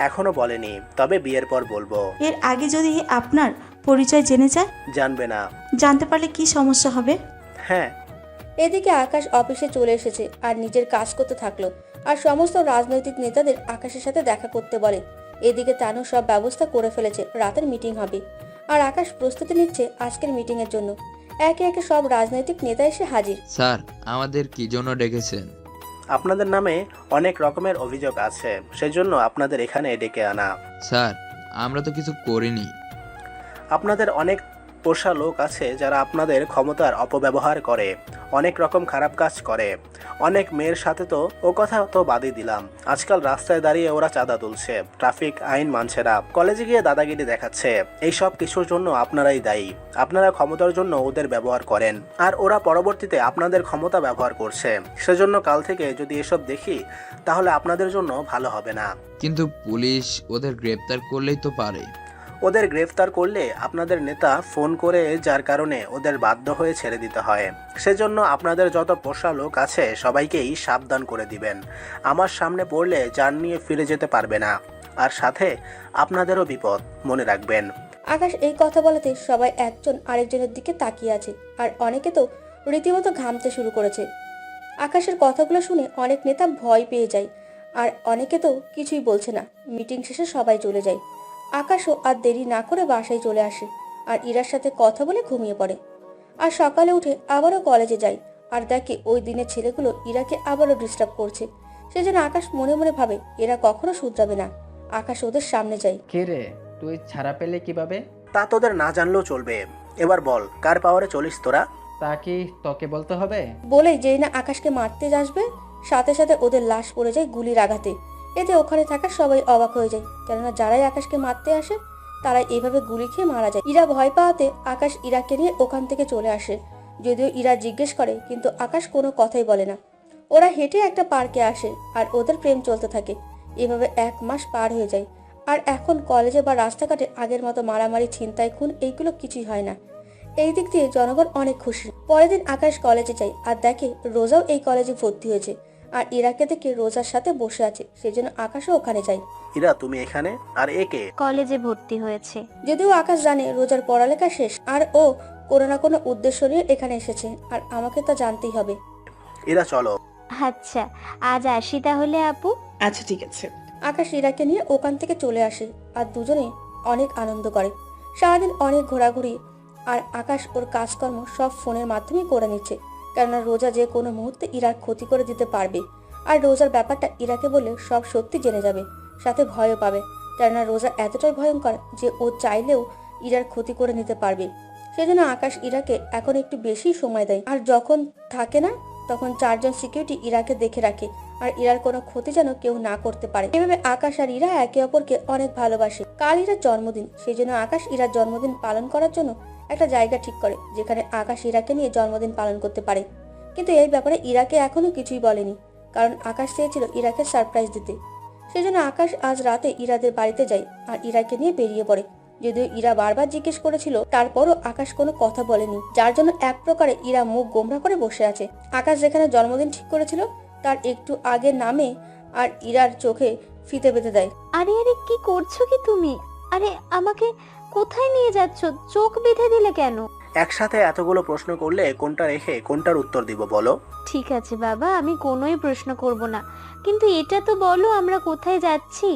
এখনো বলেনি, তবে বিয়ের পর বলবো। এর আগে যদি আপনার পরিচয় জেনে যায়? জানবে না। জানতে পারলে কি সমস্যা হবে? হ্যাঁ। এদিকে আকাশ অফিসে চলে এসেছে আর নিজের কাজ করতে থাকলো, আর সমস্ত রাজনৈতিক নেতাদের আকাশের সাথে দেখা করতে বলে। এদিকে তানু সব ব্যবস্থা করে ফেলেছে, রাতের মিটিং হবে, আর আকাশ প্রস্তুতি নিচ্ছে আজকের মিটিং এর জন্য। একে একে সব রাজনৈতিক নেতা এসে হাজির। স্যার, আমাদের কি জন্য ডেকেছেন? আপনাদের নামে অনেক রকমের অভিযোগ আছে, সেজন্য আপনাদের এখানে ডেকে আনা। স্যার, আমরা তো কিছু করিনি। আপনাদের অনেক পোষা লোক আছে যারা আপনাদের ক্ষমতার অপব্যবহার করে, অনেক রকম খারাপ কাজ করে। অনেক মেয়ের সাথে তো ও কথা তো বাদই দিলাম, আজকাল রাস্তায় দাঁড়িয়ে ওরা চাঁদা তুলছে, ট্রাফিক আইন মানছে না, কলেজে গিয়ে দাদাগিরি দেখাচ্ছে। এই সব কিছুর জন্য আপনারাই দায়ী। আপনারা ক্ষমতার জন্য ওদের ব্যবহার করেন, আর ওরা পরবর্তীতে আপনাদের ক্ষমতা ব্যবহার করছে। সেজন্য কাল থেকে যদি এসব দেখি তাহলে আপনাদের জন্য ভালো হবে না। কিন্তু পুলিশ ওদের গ্রেপ্তার করলেই তো পারে। ওদের গ্রেফতার করলে আপনাদের নেতা ফোন করে, যার কারণে ওদের বাধ্য হয়ে ছেড়ে দিতে হয়। সেজন্য আপনাদের যত পোষা লোক আছে সবাইকেই সাবধান করে দিবেন। আমার সামনে পড়লে যান নিয়ে ফিরে যেতে পারবে না, আর সাথে আপনাদেরও বিপদ, মনে রাখবেন। আকাশ এই কথা বলাতে সবাই একজন আরেকজনের দিকে তাকিয়ে আছে, আর অনেকে তো রীতিমতো ঘামতে শুরু করেছে। আকাশের কথাগুলো শুনে অনেক নেতা ভয় পেয়ে যায়, আর অনেকে তো কিছুই বলছে না। মিটিং শেষে সবাই চলে যায়। আকাশও আর দেরি না করে বাসায় চলে আসে, আর ইরার সাথে কথা বলে ঘুমিয়ে পড়ে। আর সকালে উঠে আবারও কলেজে যায়, আর দেখে ওই দিনের ছেলেগুলো ইরাকে আবারও ডিস্টার্ব করছে। সেজন্য আকাশ মনে মনে ভাবে এরা কখনো শুধরাবে না। আকাশ ওদের সামনে যায়। কে রে, তুই ছাড়া পেলে কিভাবে? তা তোদের না জানলেও চলবে। এবার বল, কার পাওয়ারে চলিস তোরা? তা কি তোকে বলতে হবে? বলেই যেই না আকাশকে মারতে আসবে, সাথে সাথে ওদের লাশ পড়ে যায় গুলির আঘাতে। এতে ওখানে থাকা সবাই অবাক হয়ে যায়, কেননা যারাই আকাশকে মারতে আসে তারাই এইভাবে গুলি খেয়ে মারা যায়। ইরা ভয় পাওয়াতে আকাশ ইরাকে নিয়ে ওখান থেকে চলে আসে। যদিও ইরা জিজ্ঞেস করে, কিন্তু আকাশ কোনো কথাই বলে না। ওরা হেঁটে একটা পার্কে আসে, আর ওদের প্রেম চলতে থাকে। এভাবে 1 মাস পার হয়ে যায়। আর এখন কলেজে বা রাস্তাঘাটে আগের মতো মারামারি, ছিনতাই, খুন এইগুলো কিছুই হয় না। এই দিক দিয়ে জনগণ অনেক খুশি। পরের দিন আকাশ কলেজে যায়, আর দেখে রোজাও এই কলেজে ভর্তি হয়েছে। আর ইরাকে দেখে রোজার সাথে বসে আছে, সেজন্য আকাশও ওখানে যায়। ইরা, তুমি এখানে? আর একে? কলেজে ভর্তি হয়েছে। যদিও আকাশ জানে রোজার পড়ালেখা শেষ, আর ও কোনো না কোনো উদ্দেশ্য নিয়ে এখানে এসেছে, আর আমাকে তা জানতেই হবে। ইরা চলো। আচ্ছা, আজ আসি তাহলে আপু। আচ্ছা ঠিক আছে। আকাশ ইরাকে নিয়ে ওখান থেকে চলে আসে, আর দুজনে অনেক আনন্দ করে। সারাদিন অনেক ঘোরাঘুরি, আর আকাশ ওর কাজকর্ম সব ফোনের মাধ্যমে করে নিচ্ছে, কেননা রোজা যে কোনো মুহূর্তে ইরার ক্ষতি করে দিতে পারবে। আর রোজার ব্যাপারটা ইরাকে বললে সব সত্যি জেনে যাবে, সাথে ভয়ও পাবে, কেননা রোজা এতটাই ভয়ঙ্কর যে ও চাইলেও ইরার ক্ষতি করে নিতে পারবে। সেজন্য আকাশ ইরাকে এখন একটু বেশি সময় দেয়, আর যখন থাকে না তখন 4 জন সিকিউরিটি ইরাকে দেখে রাখে, আর ইরার কোনো ক্ষতি যেন কেউ না করতে পারে। এভাবে আকাশ আর ইরা একে অপরকে অনেক ভালোবাসে। কাল ইরার জন্মদিন, সেই জন্য আকাশ ইরার জন্মদিন পালন করার জন্য একটা জায়গা ঠিক করে, যেখানে আকাশ ইরাকে নিয়ে জন্মদিন পালন করতে পারে। কিন্তু এই ব্যাপারে ইরাকে এখনো কিছুই বলেনি, কারণ আকাশ চেয়েছিল ইরাকে সারপ্রাইজ দিতে। সেই জন্য আকাশ আজ রাতে ইরাদের বাড়িতে যায়, আর ইরাকে নিয়ে বেরিয়ে পড়ে। যদিও ইরা বারবার জিজ্ঞেস করেছিল, তারপরও আকাশ কোনো কথা বলেনি, যার জন্য এক প্রকারে ইরা মুখ গোমরা করে বসে আছে। আকাশ যেখানে জন্মদিন ঠিক করেছিল তার একটু আগে নামে, আর ইরার চোখে ফিতে বেঁধে দেয়। আরে আরে, কি করছো কি তুমি? আরে আমাকে কোথায় নিয়ে যাচ্ছ? চোখ বেঁধে দিলে কেন? একসাথে এতগুলো প্রশ্ন করলে কোনটা রেখে কোনটার উত্তর দিব বলো? ঠিক আছে বাবা, আমি কোনোই প্রশ্ন করব না, কিন্তু এটা তো বলো আমরা কোথায় যাচ্ছি?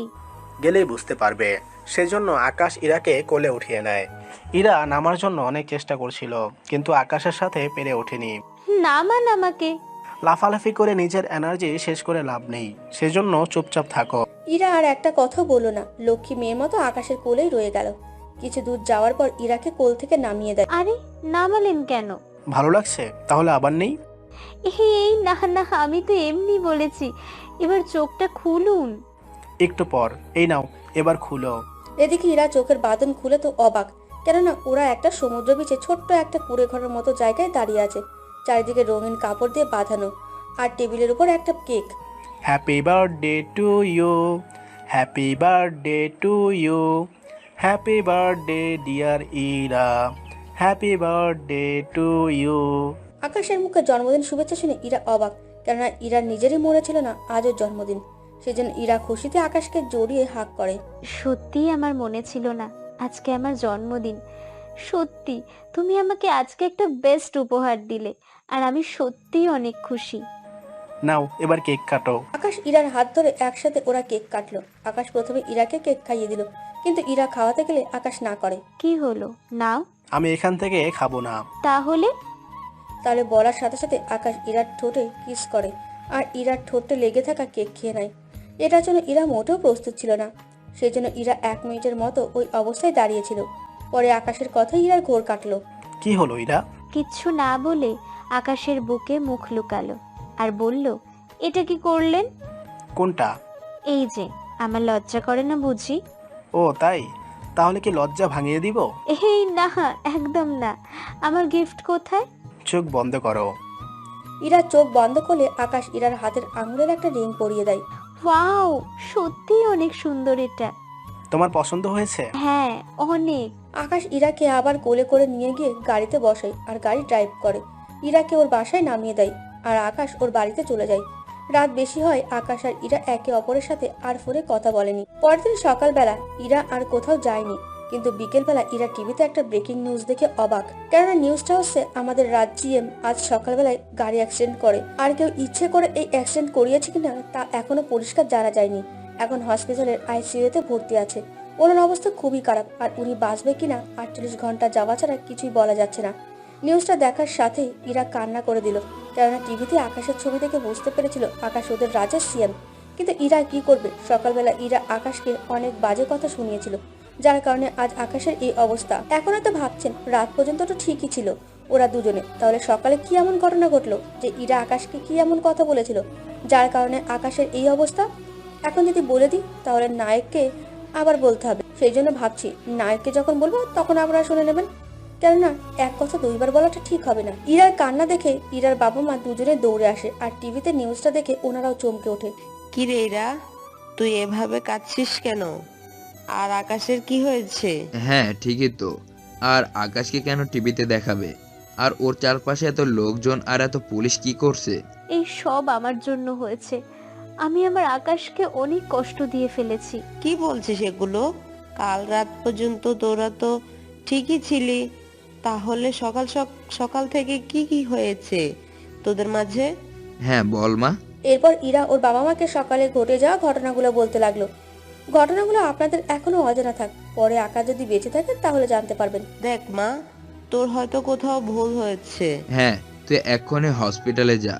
গেলেই বুঝতে পারবে। সেজন্য আকাশ ইরাকে কোলে উঠিয়ে নেয়। ইরা নামার জন্য অনেক চেষ্টা করছিল, কিন্তু আকাশের সাথে পেরে ওঠেনি। নামান আমাকে। লাফালাফি করে নিজের এনার্জি শেষ করে লাভ নেই, সেজন্য চুপচাপ থাকো। ইরা আর একটা কথা বলল না, লক্ষ্মী মেয়ের মতো আকাশের কোলেই রয়ে গেল। কিছু দূর যাওয়ার পর ইরাকে কোল থেকে নামিয়ে দেয়। আরে নামালেন কেন? ভালো লাগছে? তাহলে আবার নেই। এই না না, আমি তো এমনি বলেছি, এবার চোখটা খুলুন। একটু পর, এই নাও, এবার খুলো। এদিকে ইরা চোখের বাঁধন খুলে তো অবাক, কেননা ওরা একটা সমুদ্র বিচে ছোট্ট একটা কুড়ে ঘরের মতো জায়গায় দাঁড়িয়ে আছে। চারিদিকে রঙিন কাপড় দিয়ে বাঁধানো, আর টেবিলের উপর একটা cake. Happy birthday to you, happy birthday to you, happy birthday dear Ira, happy birthday to you. আকাশের মুখে জন্মদিন শুভেচ্ছা শুনে ইরা অবাক, কেননা ইরার নিজেরই মনে ছিল না আজ ওর জন্মদিন। সেজন্য ইরা খুশিতে আকাশকে জড়িয়ে হাঁক করে। সত্যিই আমার মনে ছিল না আজকে আমার জন্মদিন। সত্যি তুমি আমাকে আজকে একটা বেস্ট উপহার দিলে, আর আমি সত্যিই অনেক খুশি। নাও এবার কেক কাটো। আকাশ ইরার হাত ধরে একসাথে ওরা কেক কাটলো। আকাশ প্রথমে ইরাকে কেক খাইয়ে দিল, কিন্তু ইরা খাওয়াতে গেলে আকাশ না করে। কি হলো, নাও। আমি এখান থেকে খাবো না। তাহলে বলার সাথে সাথে আকাশ ইরার ঠোঁটে কিস করে, আর ইরার ঠোঁটে লেগে থাকা কেক খেয়ে নেয়। এটার জন্য ইরা মোটেও প্রস্তুত ছিল না, সেই জন্য ইরা 1 মিনিটের মতো ওই অবস্থায় দাঁড়িয়েছিল। পরে আকাশের কথাই ইরার ঘোর কাটলো। কি হলো ইরা? কিচ্ছু না বলে আকাশের বুকে মুখ লুকালো, আর বলল, এটা কি করলেন? কোনটা? এই যে, আমার লজ্জা করে না বুঝি? ও তাই? তাহলে কি লজ্জা ভাঙিয়ে দিব? এই না, একদম না। আমার গিফট কোথায়? চোখ বন্ধ করো। ইরা চোখ বন্ধ করলে আকাশ ইরার হাতের আঙুলের একটা রিং পরিয়ে দেয়। ওয়াও, সত্যি অনেক সুন্দর এটা। তোমার পছন্দ হয়েছে? হ্যাঁ, অনেক। আকাশ ইরাকে আবার কোলে করে নিয়ে গিয়ে গাড়িতে বসায় আর গাড়ি ড্রাইভ করে। ইরাকে ওর বাসায় নামিয়ে দেয় আর আকাশ ওর বাড়িতে চলে যায়। রাত বেশি হয়, আকাশ আর ইরা একে অপরের সাথে আর ফোনে কথা বলেনি। পরের দিন সকালবেলা ইরা আর কোথাও যায়নি, কিন্তু বিকেলবেলা ইরা টিভিতে একটা ব্রেকিং নিউজ দেখে অবাক। কেননা নিউজটা হচ্ছে আমাদের জিএম আজ সকালবেলায় গাড়ি অ্যাক্সিডেন্ট করে, আর কেউ ইচ্ছে করে এই অ্যাক্সিডেন্ট করিয়েছে কিনা তা এখনো পরিষ্কার জানা যায়নি। এখন হসপিটালের আইসিইউতে ভর্তি আছে। ওনার অবস্থা খুবই খারাপ, আর উনি বাঁচবে কিনা 48 ঘন্টা যাওয়া ছাড়া কিছুই বলা যাচ্ছে না। নিউজটা দেখার সাথেই ইরা কান্না করে দিল, কেননা টিভিতে আকাশের ছবি দেখে বুঝতে পেরেছিল আকাশ ওদের রাজ্যের সিএম। কিন্তু ইরা কি করবে? সকালবেলা ইরা আকাশকে অনেক বাজে কথা শুনিয়েছিল, যার কারণে আজ আকাশের এই অবস্থা। এখন হয়তো ভাবছেন রাত পর্যন্ত তো ঠিকই ছিল ওরা দুজনে, তাহলে সকালে কি এমন ঘটনা ঘটলো যে ইরা আকাশকে কি এমন কথা বলেছিল যার কারণে আকাশের এই অবস্থা? এখন যদি বলে দিই তাহলে নায়ককে আবার বলতে হবে, সেই জন্য ভাবছি নায়ককে যখন বলবো তখন আপনারা শুনে নেবেন, কেননা এক কথা দুইবার বলাটা ঠিক হবে না। ইরার কান্না দেখে ইরার বাবা মা দুজনে দৌড়ে আসে, আর টিভিতে নিউজটা দেখে ওনারাও চমকে ওঠে। কি রে ইরা, তুই এভাবে কাঁদছিস কেন? আর আকাশের কি হয়েছে? হ্যাঁ ঠিকই তো। আর আকাশকে কেন টিভিতে দেখাবে? আর ওর চারপাশে এত লোকজন আর এত পুলিশ কি করছে? এই সব আমার জন্য হয়েছে। আমি আমার আকাশকে অনেক কষ্ট দিয়ে ফেলেছি। কি বলছিস এগুলো? কাল রাত পর্যন্ত তোরা তো ঠিকই ছিলি, তাহলে সকাল থেকে কি কি হয়েছে তোদের মাঝে? হ্যাঁ বল মা। এরপর ইরা ওর বাবা মাকে সকালে ঘটে যাওয়া ঘটনাগুলো বলতে লাগলো। ঘটনাগুলো আপনাদের এখনো অজানা থাক, পরে আকাশ যদি বেঁচে থাকে তাহলে জানতে পারবেন। দেখ মা, তোর হয়তো কোথাও ভুল হয়েছে। হ্যাঁ তুই এক্ষুনি হসপিটালে যা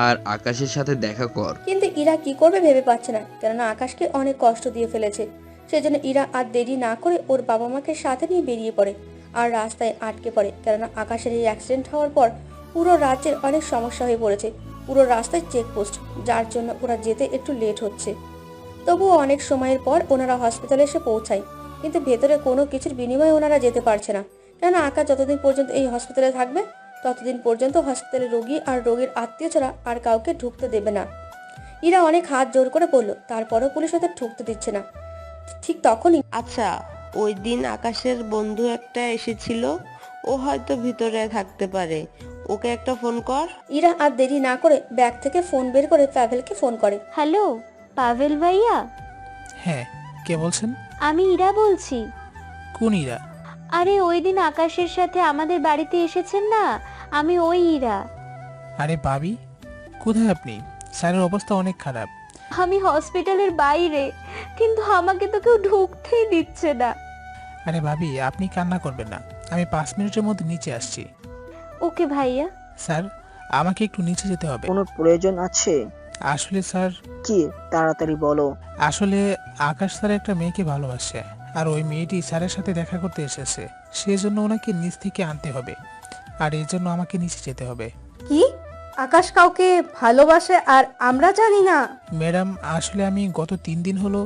আর আকাশের সাথে দেখা কর। কিন্তু ইরা কি করবে ভেবে পাচ্ছে না, কেননা আকাশকে অনেক কষ্ট দিয়ে ফেলেছে। সেজন্য ইরা আর দেরি না করে ওর বাবা মাকে সাথে নিয়ে বেরিয়ে পড়ে আর রাস্তায় আটকে পড়ে, কেননা আকাশের এই অ্যাক্সিডেন্ট হওয়ার পর পুরো রাজ্যের অনেক সমস্যা হয়ে পড়েছে। পুরো রাস্তায় চেকপোস্ট, যার জন্য ওরা যেতে একটু লেট হচ্ছে। তবুও অনেক সময়ের পর ওনারা হসপিটালে এসে পৌঁছায়, কিন্তু ভেতরে কোনো কিছুর বিনিময়ে ওনারা যেতে পারছে না, কেননা আকাশ যতদিন পর্যন্ত এই হসপিটালে থাকবে ততদিন পর্যন্ত হসপিটালে রোগী আর রোগীর আত্মীয় ছাড়া আর কাউকে ঢুকতে দেবে না। ইরা অনেক হাত জোর করে বলল, তারপরও পুলিশ ওদের ঢুকতে দিচ্ছে না। ঠিক তখনই আচ্ছা, ওই দিন আকাশের বন্ধু একটা এসেছিল, ও হয়তো ভিতরে থাকতে পারে, ওকে একটা ফোন কর। ইরা আর দেরি না করে ব্যাগ থেকে ফোন বের করে পাভেলকে ফোন করে। হ্যালো পাভেল ভাইয়া। হ্যাঁ, কে বলছেন? আমি ইরা বলছি। কোন ইরা? আরে ওই দিন আকাশের সাথে আমাদের বাড়িতে এসেছেন না, আমি ওই ইরা। আরে ভাবি, কোথায় আপনি? স্যারের অবস্থা অনেক খারাপ। আমি হসপিটালের বাইরে, কিন্তু আমাকে তো কেউ ঢুকতেই দিচ্ছে না। আরে ভাবি, আপনি কান্না করবেন না, আমি 5 মিনিটের মধ্যে নিচে আসছি। ওকে ভাইয়া। স্যার, আমাকে একটু নিচে যেতে হবে। কোনো প্রয়োজন আছে? আসলে স্যার। কি, তাড়াতাড়ি বলো। আসলে আকাশ স্যার একটা মেয়েকে ভালোবাসে, আর ওই মেয়েটি স্যারের সাথে দেখা করতে এসেছে, সেজন্য ওনাকে নিচ থেকে আনতে হবে, আর এই জন্য আমাকে নিচে যেতে হবে। কি? আকাশ কাউকে ভালোবাসে আর আমরা জানি না? ম্যাডাম, আসলে আমি গত 3 দিন হলো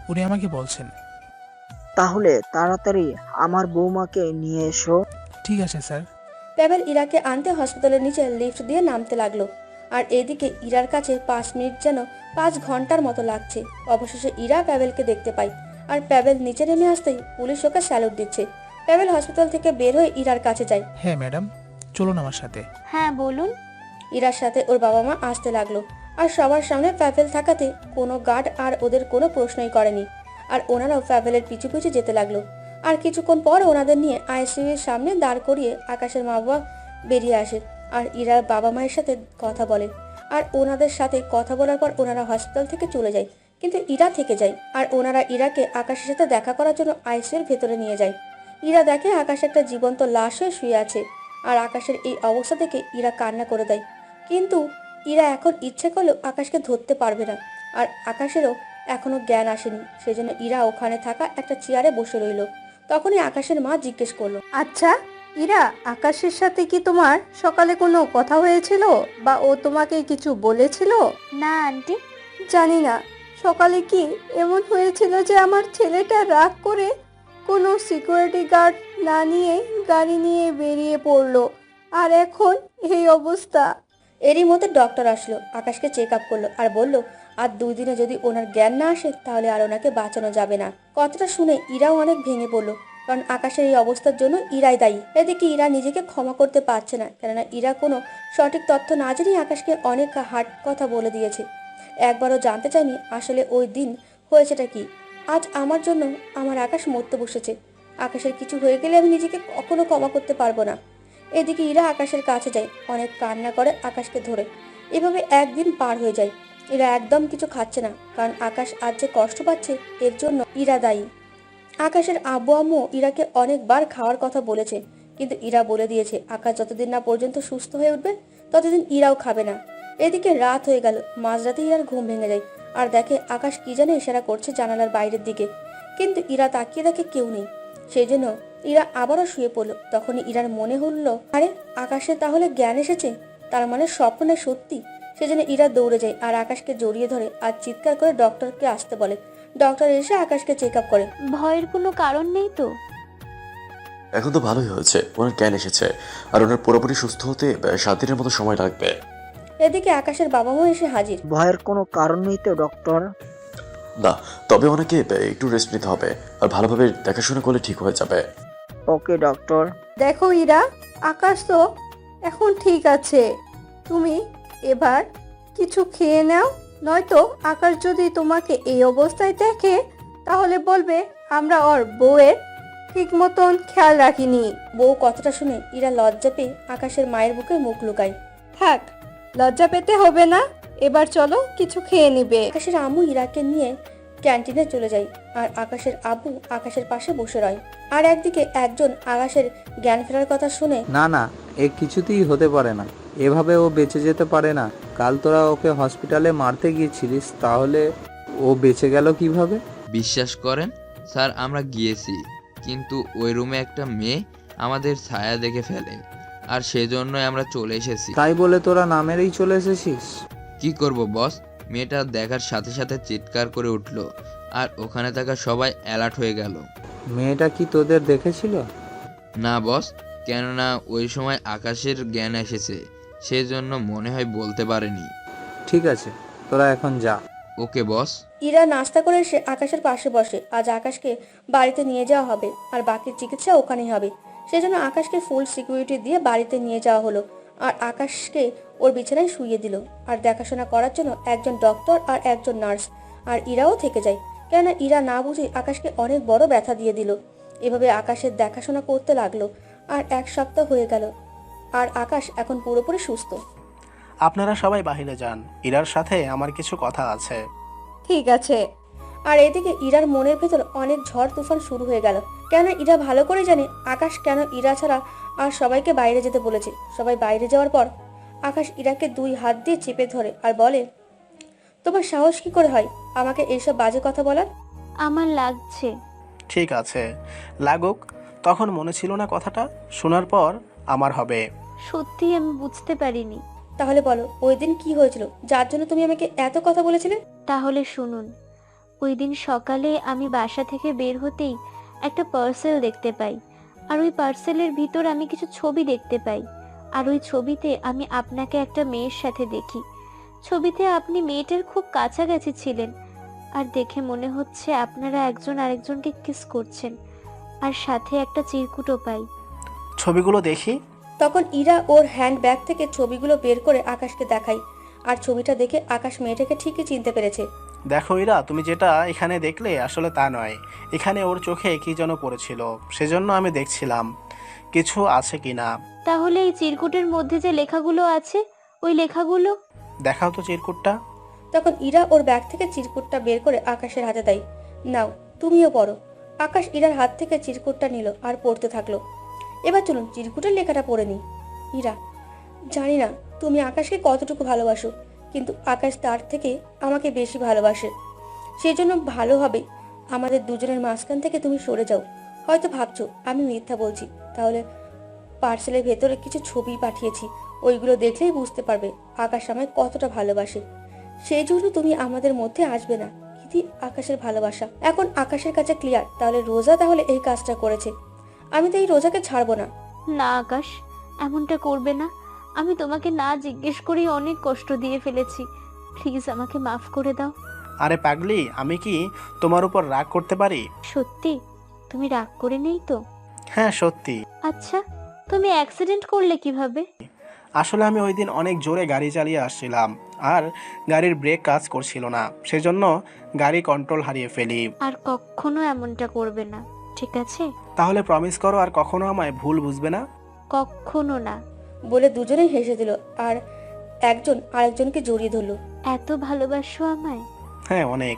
উনি আমাকে বলছেন। তাহলে তাড়াতাড়ি আমার বৌমাকে নিয়ে এসো। ঠিক আছে স্যার। পাভেল ইরাকে আনতে হসপিটালের নিচে লিফট দিয়ে নামতে লাগলো, আর এদিকে ইরার কাছে 5 মিনিট যেন 5 ঘন্টার মতো লাগছে। অবশেষে ইরা পাভেলকে দেখতে পায়, আর পাভেল নিচে নেমে আসতেই পুলিশ ওকে স্যালুট দিচ্ছে। পাভেল হসপিটাল থেকে বের হয়ে ইরার কাছে যায়। হ্যাঁ ম্যাডাম, চলুন আমার সাথে। হ্যাঁ বলুন। ইরার সাথে ওর বাবা মা আসতে লাগলো, আর সবার সামনে পাভেল থাকাতে কোনো গার্ড আর ওদের কোনো প্রশ্নই করেনি, আর ওনারাও পাভেলের পিছু পিছু যেতে লাগলো। আর কিছুক্ষণ পর ওনাদের নিয়ে আইসিইউ এর সামনে দাঁড় করিয়ে আকাশের মা বাবা বেরিয়ে আসে, আর ইরার বাবা মায়ের সাথে কথা বলে। আর ওনাদের সাথে কথা বলার পর ওনারা হসপিটাল থেকে চলে যায়, কিন্তু ইরা থেকে যায়, আর ওনারা ইরাকে আকাশের সাথে দেখা করার জন্য আইসিইউর ভেতরে নিয়ে যায়। ইরা দেখে আকাশ একটা জীবন্ত লাশ হয়ে শুয়ে আছে, আর আকাশের এই অবস্থা দেখে ইরা কান্না করে দেয়। কিন্তু ইরা এখন ইচ্ছে করলেও আকাশকে ধরতে পারবে না, আর আকাশেরও এখনো জ্ঞান আসেনি, সেজন্য ইরা ওখানে থাকা একটা চেয়ারে বসে রইল। তখনই আকাশের মা জিজ্ঞেস করলো, আচ্ছা ইরা, আকাশের সাথে কি তোমার সকালে কোনো কথা হয়েছিল বা ও তোমাকে কিছু বলেছিল? না আন্টি। জানি না, সকালে কি এমন হয়েছিল যে আমার ছেলেটা রাগ করে কোনো সিকিউরিটি গার্ড না নিয়ে গাড়ি নিয়ে বেরিয়ে পড়লো, আর এখন এই অবস্থা। এরই মধ্যে ডক্টর আসলো, আকাশকে চেক আপ করলো আর বলল আর 2 দিনে যদি ওনার জ্ঞান না আসে তাহলে আর ওনাকে বাঁচানো যাবে না। কথাটা শুনে ইরাও অনেক ভেঙে পড়লো, কারণ আকাশের এই অবস্থার জন্য ইরাই দায়ী। এদিকে ইরা নিজেকে ক্ষমা করতে পারছে না, কেননা ইরা কোনো সঠিক তথ্য না জেনেই আকাশকে অনেক হার্ড কথা বলে দিয়েছে। একবারও জানতে চায়নি আসলে ওই দিন হয়েছেটা কি। আজ আমার জন্য আমার আকাশ মরতে বসেছে। আকাশের কিছু হয়ে গেলে আমি নিজেকে কখনো ক্ষমা করতে পারবো না। এদিকে ইরা আকাশের কাছে যায়, অনেক কান্না করে আকাশকে ধরে। এভাবে একদিন পার হয়ে যায়। ইরা একদম কিছু খাচ্ছে না, কারণ আকাশ আজ যে কষ্ট পাচ্ছে এর জন্য ইরা দায়ী। আকাশের আব্বু আম্মু ইরাকে অনেকবার খাওয়ার কথা বলেছে, কিন্তু ইরা বলে দিয়েছে আকাশ যতদিন না পর্যন্ত সুস্থ হয়ে উঠবে ততদিন ইরাও খাবে না। এদিকে রাত হয়ে গেল, মাঝরাতে ইরার ঘুম ভেঙে যায় আর দেখে আকাশ কি জানে ইশারা করছে জানালার বাইরের দিকে, কিন্তু ইরা তাকিয়ে দেখে কেউ নেই। সেই জন্য ইরা আবারও শুয়ে পড়লো। তখনই ইরার মনে হলো, আরে আকাশে তাহলে জ্ঞান এসেছে, তার মানে স্বপ্নে সত্যি। সেজন্য ইরা দৌড়ে যায় আর আকাশকে জড়িয়ে ধরে আর চিৎকার করে ডক্টরকে আসতে বলে। ডক্টর এসে আকাশকে চেক আপ করে। ভয়ের কোনো কারণ নেই তো? এখন তো ভালোই হয়েছে, ওনার জ্ঞান এসেছে আর ওনার পুরোপুরি সুস্থ হতে 7 দিনের মতো সময় লাগবে। এদিকে আকাশের বাবা মা এসে হাজির। ভয়ের কোনো কারণ নেই তো ডক্টর? না, তবে ওনাকে একটু রেস্ট নিতে হবে আর ভালোভাবে দেখাশোনা করলে ঠিক হয়ে যাবে। ওকে ডক্টর। দেখো ইরা, আকাশ তো এখন ঠিক আছে, তুমি এবার কিছু খেয়ে নাও, নয়তো আকাশ যদি তোমাকে এই অবস্থায় দেখে তাহলে বলবে আমরা ওর বউয়ের ঠিক মতন খেয়াল রাখিনি। বউ কথাটা শুনে ইরা লজ্জা পেয়ে আকাশের মায়ের বুকে মুখ লুকায়। থাক, লজ্জা পেতে হবে না, এবার চলো কিছু খেয়ে নিবে। আকাশের আম্মু ইরাকে নিয়ে ক্যান্টিনে চলে যায় আর আকাশের আব্বু আকাশের পাশে বসে রয়। আর একদিকে একজন আকাশের জ্ঞান ফেরার কথা শুনে, না না, এ কিছুতেই হতে পারে না, এভাবে ও বেঁচে যেতে পারে না। কাল তোরা ওকে হসপিটালে মারতে গিয়েছিলিস, তাহলে ও বেঁচে গেল কিভাবে? বিশ্বাস করেন স্যার, আমরা গিয়েছি, কিন্তু ওই রুমে একটা মেয়ে আমাদের ছায়া দেখে ফেলে, আর সেজন্যই আমরা চলে এসেছি। তাই বলে তোরা না মেরেই চলে এসেছিস? কি করব বস, মেয়েটা দেখার সাথে সাথে চিৎকার করে উঠলো আর ওখানে থাকা সবাই অ্যালার্ট হয়ে গেল। মেয়েটা কি তোদের দেখেছিল? না বস, কেননা ওই সময় আকাশের জ্ঞান এসেছে, সেজন্য মনে হয় বলতে পারেনি। ঠিক আছে, তোরা এখন যা। ওকে বস। ইরা নাস্তা করে এসে আকাশের পাশে বসে। আজ আকাশকে বাড়িতে নিয়ে যাওয়া হবে আর বাকি চিকিৎসা ওখানেই হবে। সেজন্য আকাশকে ফুল সিকিউরিটি দিয়ে বাড়িতে নিয়ে যাওয়া হলো আর আকাশকে ওর বিছানায় শুইয়ে দিল। আর দেখাশোনা করার জন্য একজন ডক্টর আর একজন নার্স। আর ইরাও থেকে যায়, কেননা ইরা না বুঝে আকাশকে অনেক বড় ব্যথা দিয়ে দিল। এভাবে আকাশের দেখাশোনা করতে লাগলো আর 1 সপ্তাহ হয়ে গেল আর আকাশ এখন পুরোপুরি সুস্থ। আপনারা সবাই বাইরে যান, ইরার সাথে আমার কিছু কথা আছে। ঠিক আছে। আর এদিকে ইরার মনের ভেতর অনেক ঝড় তুফান শুরু হয়ে গেল, কেন ইরা ভালো করে জানে আকাশ কেন ইরা ছাড়া আর সবাইকে বাইরে যেতে বলেছে। সবাই বাইরে যাওয়ার পর আকাশ ইরাকে 2 হাত দিয়ে চেপে ধরে আর বলে, তোমার সাহস কি করে হয় আমাকে এইসব বাজে কথা বলার? আমার লাগছে। ঠিক আছে, লাগুক। তখন মনে ছিল না কথাটা, শোনার পর আমার হবে। সত্যি আমি বুঝতে পারিনি। তাহলে বলো ওই দিন কি হয়েছিল যার জন্য তুমি আমাকে এত কথা বলেছিলে? তাহলে শুনুন, ওই দিন সকালে আমি বাসা থেকে বের হতেই একটা পার্সেল দেখতে পাই, আর ওই পার্সেলের ভিতর আমি কিছু ছবি দেখতে পাই, আর ওই ছবিতে আমি আপনাকে একটা মেয়ের সাথে দেখি। ছবিতে আপনি মেয়েটার খুব কাছাকাছি ছিলেন, আর দেখে মনে হচ্ছে আপনারা একজন আরেকজনকে কিস করছেন, আর সাথে একটা চিরকুটও পাই। ছবিগুলো দেখি। তখন ইরা ওর হ্যান্ড ব্যাগ থেকে ছবিগুলো বের করে আকাশকে দেখায়, আর ছবিটা দেখে আকাশ মেয়েটাকে ঠিকই চিনতে পেরেছে। দেখো ইরা, তুমি যেটা এখানে দেখলে আসলে তা নয়। এখানে ওর চোখে কি যেন পড়েছিল, সেজন্য আমি দেখছিলাম কিছু আছে কিনা। তাহলে এই চিরকুটের মধ্যে যে লেখাগুলো আছে, ওই লেখাগুলো দেখাও তো চিরকুটটা। তখন ইরা ওর ব্যাগ থেকে চিরকুটটা বের করে আকাশের হাতে দেয়। নাও, তুমিও পড়ো। আকাশ ইরার হাত থেকে চিরকুটটা নিল আর পড়তে থাকলো। এবার চলুন চিরকুটের লেখাটা পড়ে নি। ইরা, জানি না তুমি আকাশকে কতটুকু ভালোবাসো, কিন্তু আকাশ তার থেকে আমাকে বেশি ভালোবাসে। সেই জন্য ভালো হবে আমাদের দুজনের মাঝখান থেকে তুমি সরে যাও। হয়তো ভাবছো আমি মিথ্যা বলছি, তাহলে পার্সেলের ভেতরে কিছু ছবি পাঠিয়েছি, ওইগুলো দেখলেই বুঝতে পারবে আকাশ আমায় কতটা ভালোবাসে। সেই জন্য তুমি আমাদের মধ্যে আসবে না। ইতি আকাশের ভালোবাসা এখন আকাশের কাছে ক্লিয়ার। তাহলে রোজা তাহলে এই কাজটা করেছে, আমি তো এই রোজাকে ছাড়বো না। না আকাশ, এমনটা করবে না। আমি তোমাকে না জিজ্ঞেস করেই অনেক কষ্ট দিয়ে ফেলেছি, প্লিজ আমাকে মাফ করে দাও। আরে পাগলি, আমি কি তোমার উপর রাগ করতে পারি? সত্যি তুমি রাগ করে নেই তো? হ্যাঁ সত্যি। আচ্ছা, তুমি অ্যাক্সিডেন্ট করলে কিভাবে? আসলে আমি ওই দিন অনেক জোরে গাড়ি চালিয়ে আসছিলাম, আর গাড়ির ব্রেক কাজ করছিল না, সেজন্য গাড়ি কন্ট্রোল হারিয়ে ফেলি। আর কখনো এমনটা করবে না, ঠিক আছে? তাহলে প্রমিস করো আর কখনো আমায় ভুল বুঝবে না। কখনো না। বলে দুজনেই হেসে দিল আর একজন আরেকজনকে জড়িয়ে ধরলো। এত ভালোবাসো আমায়? হ্যাঁ অনেক।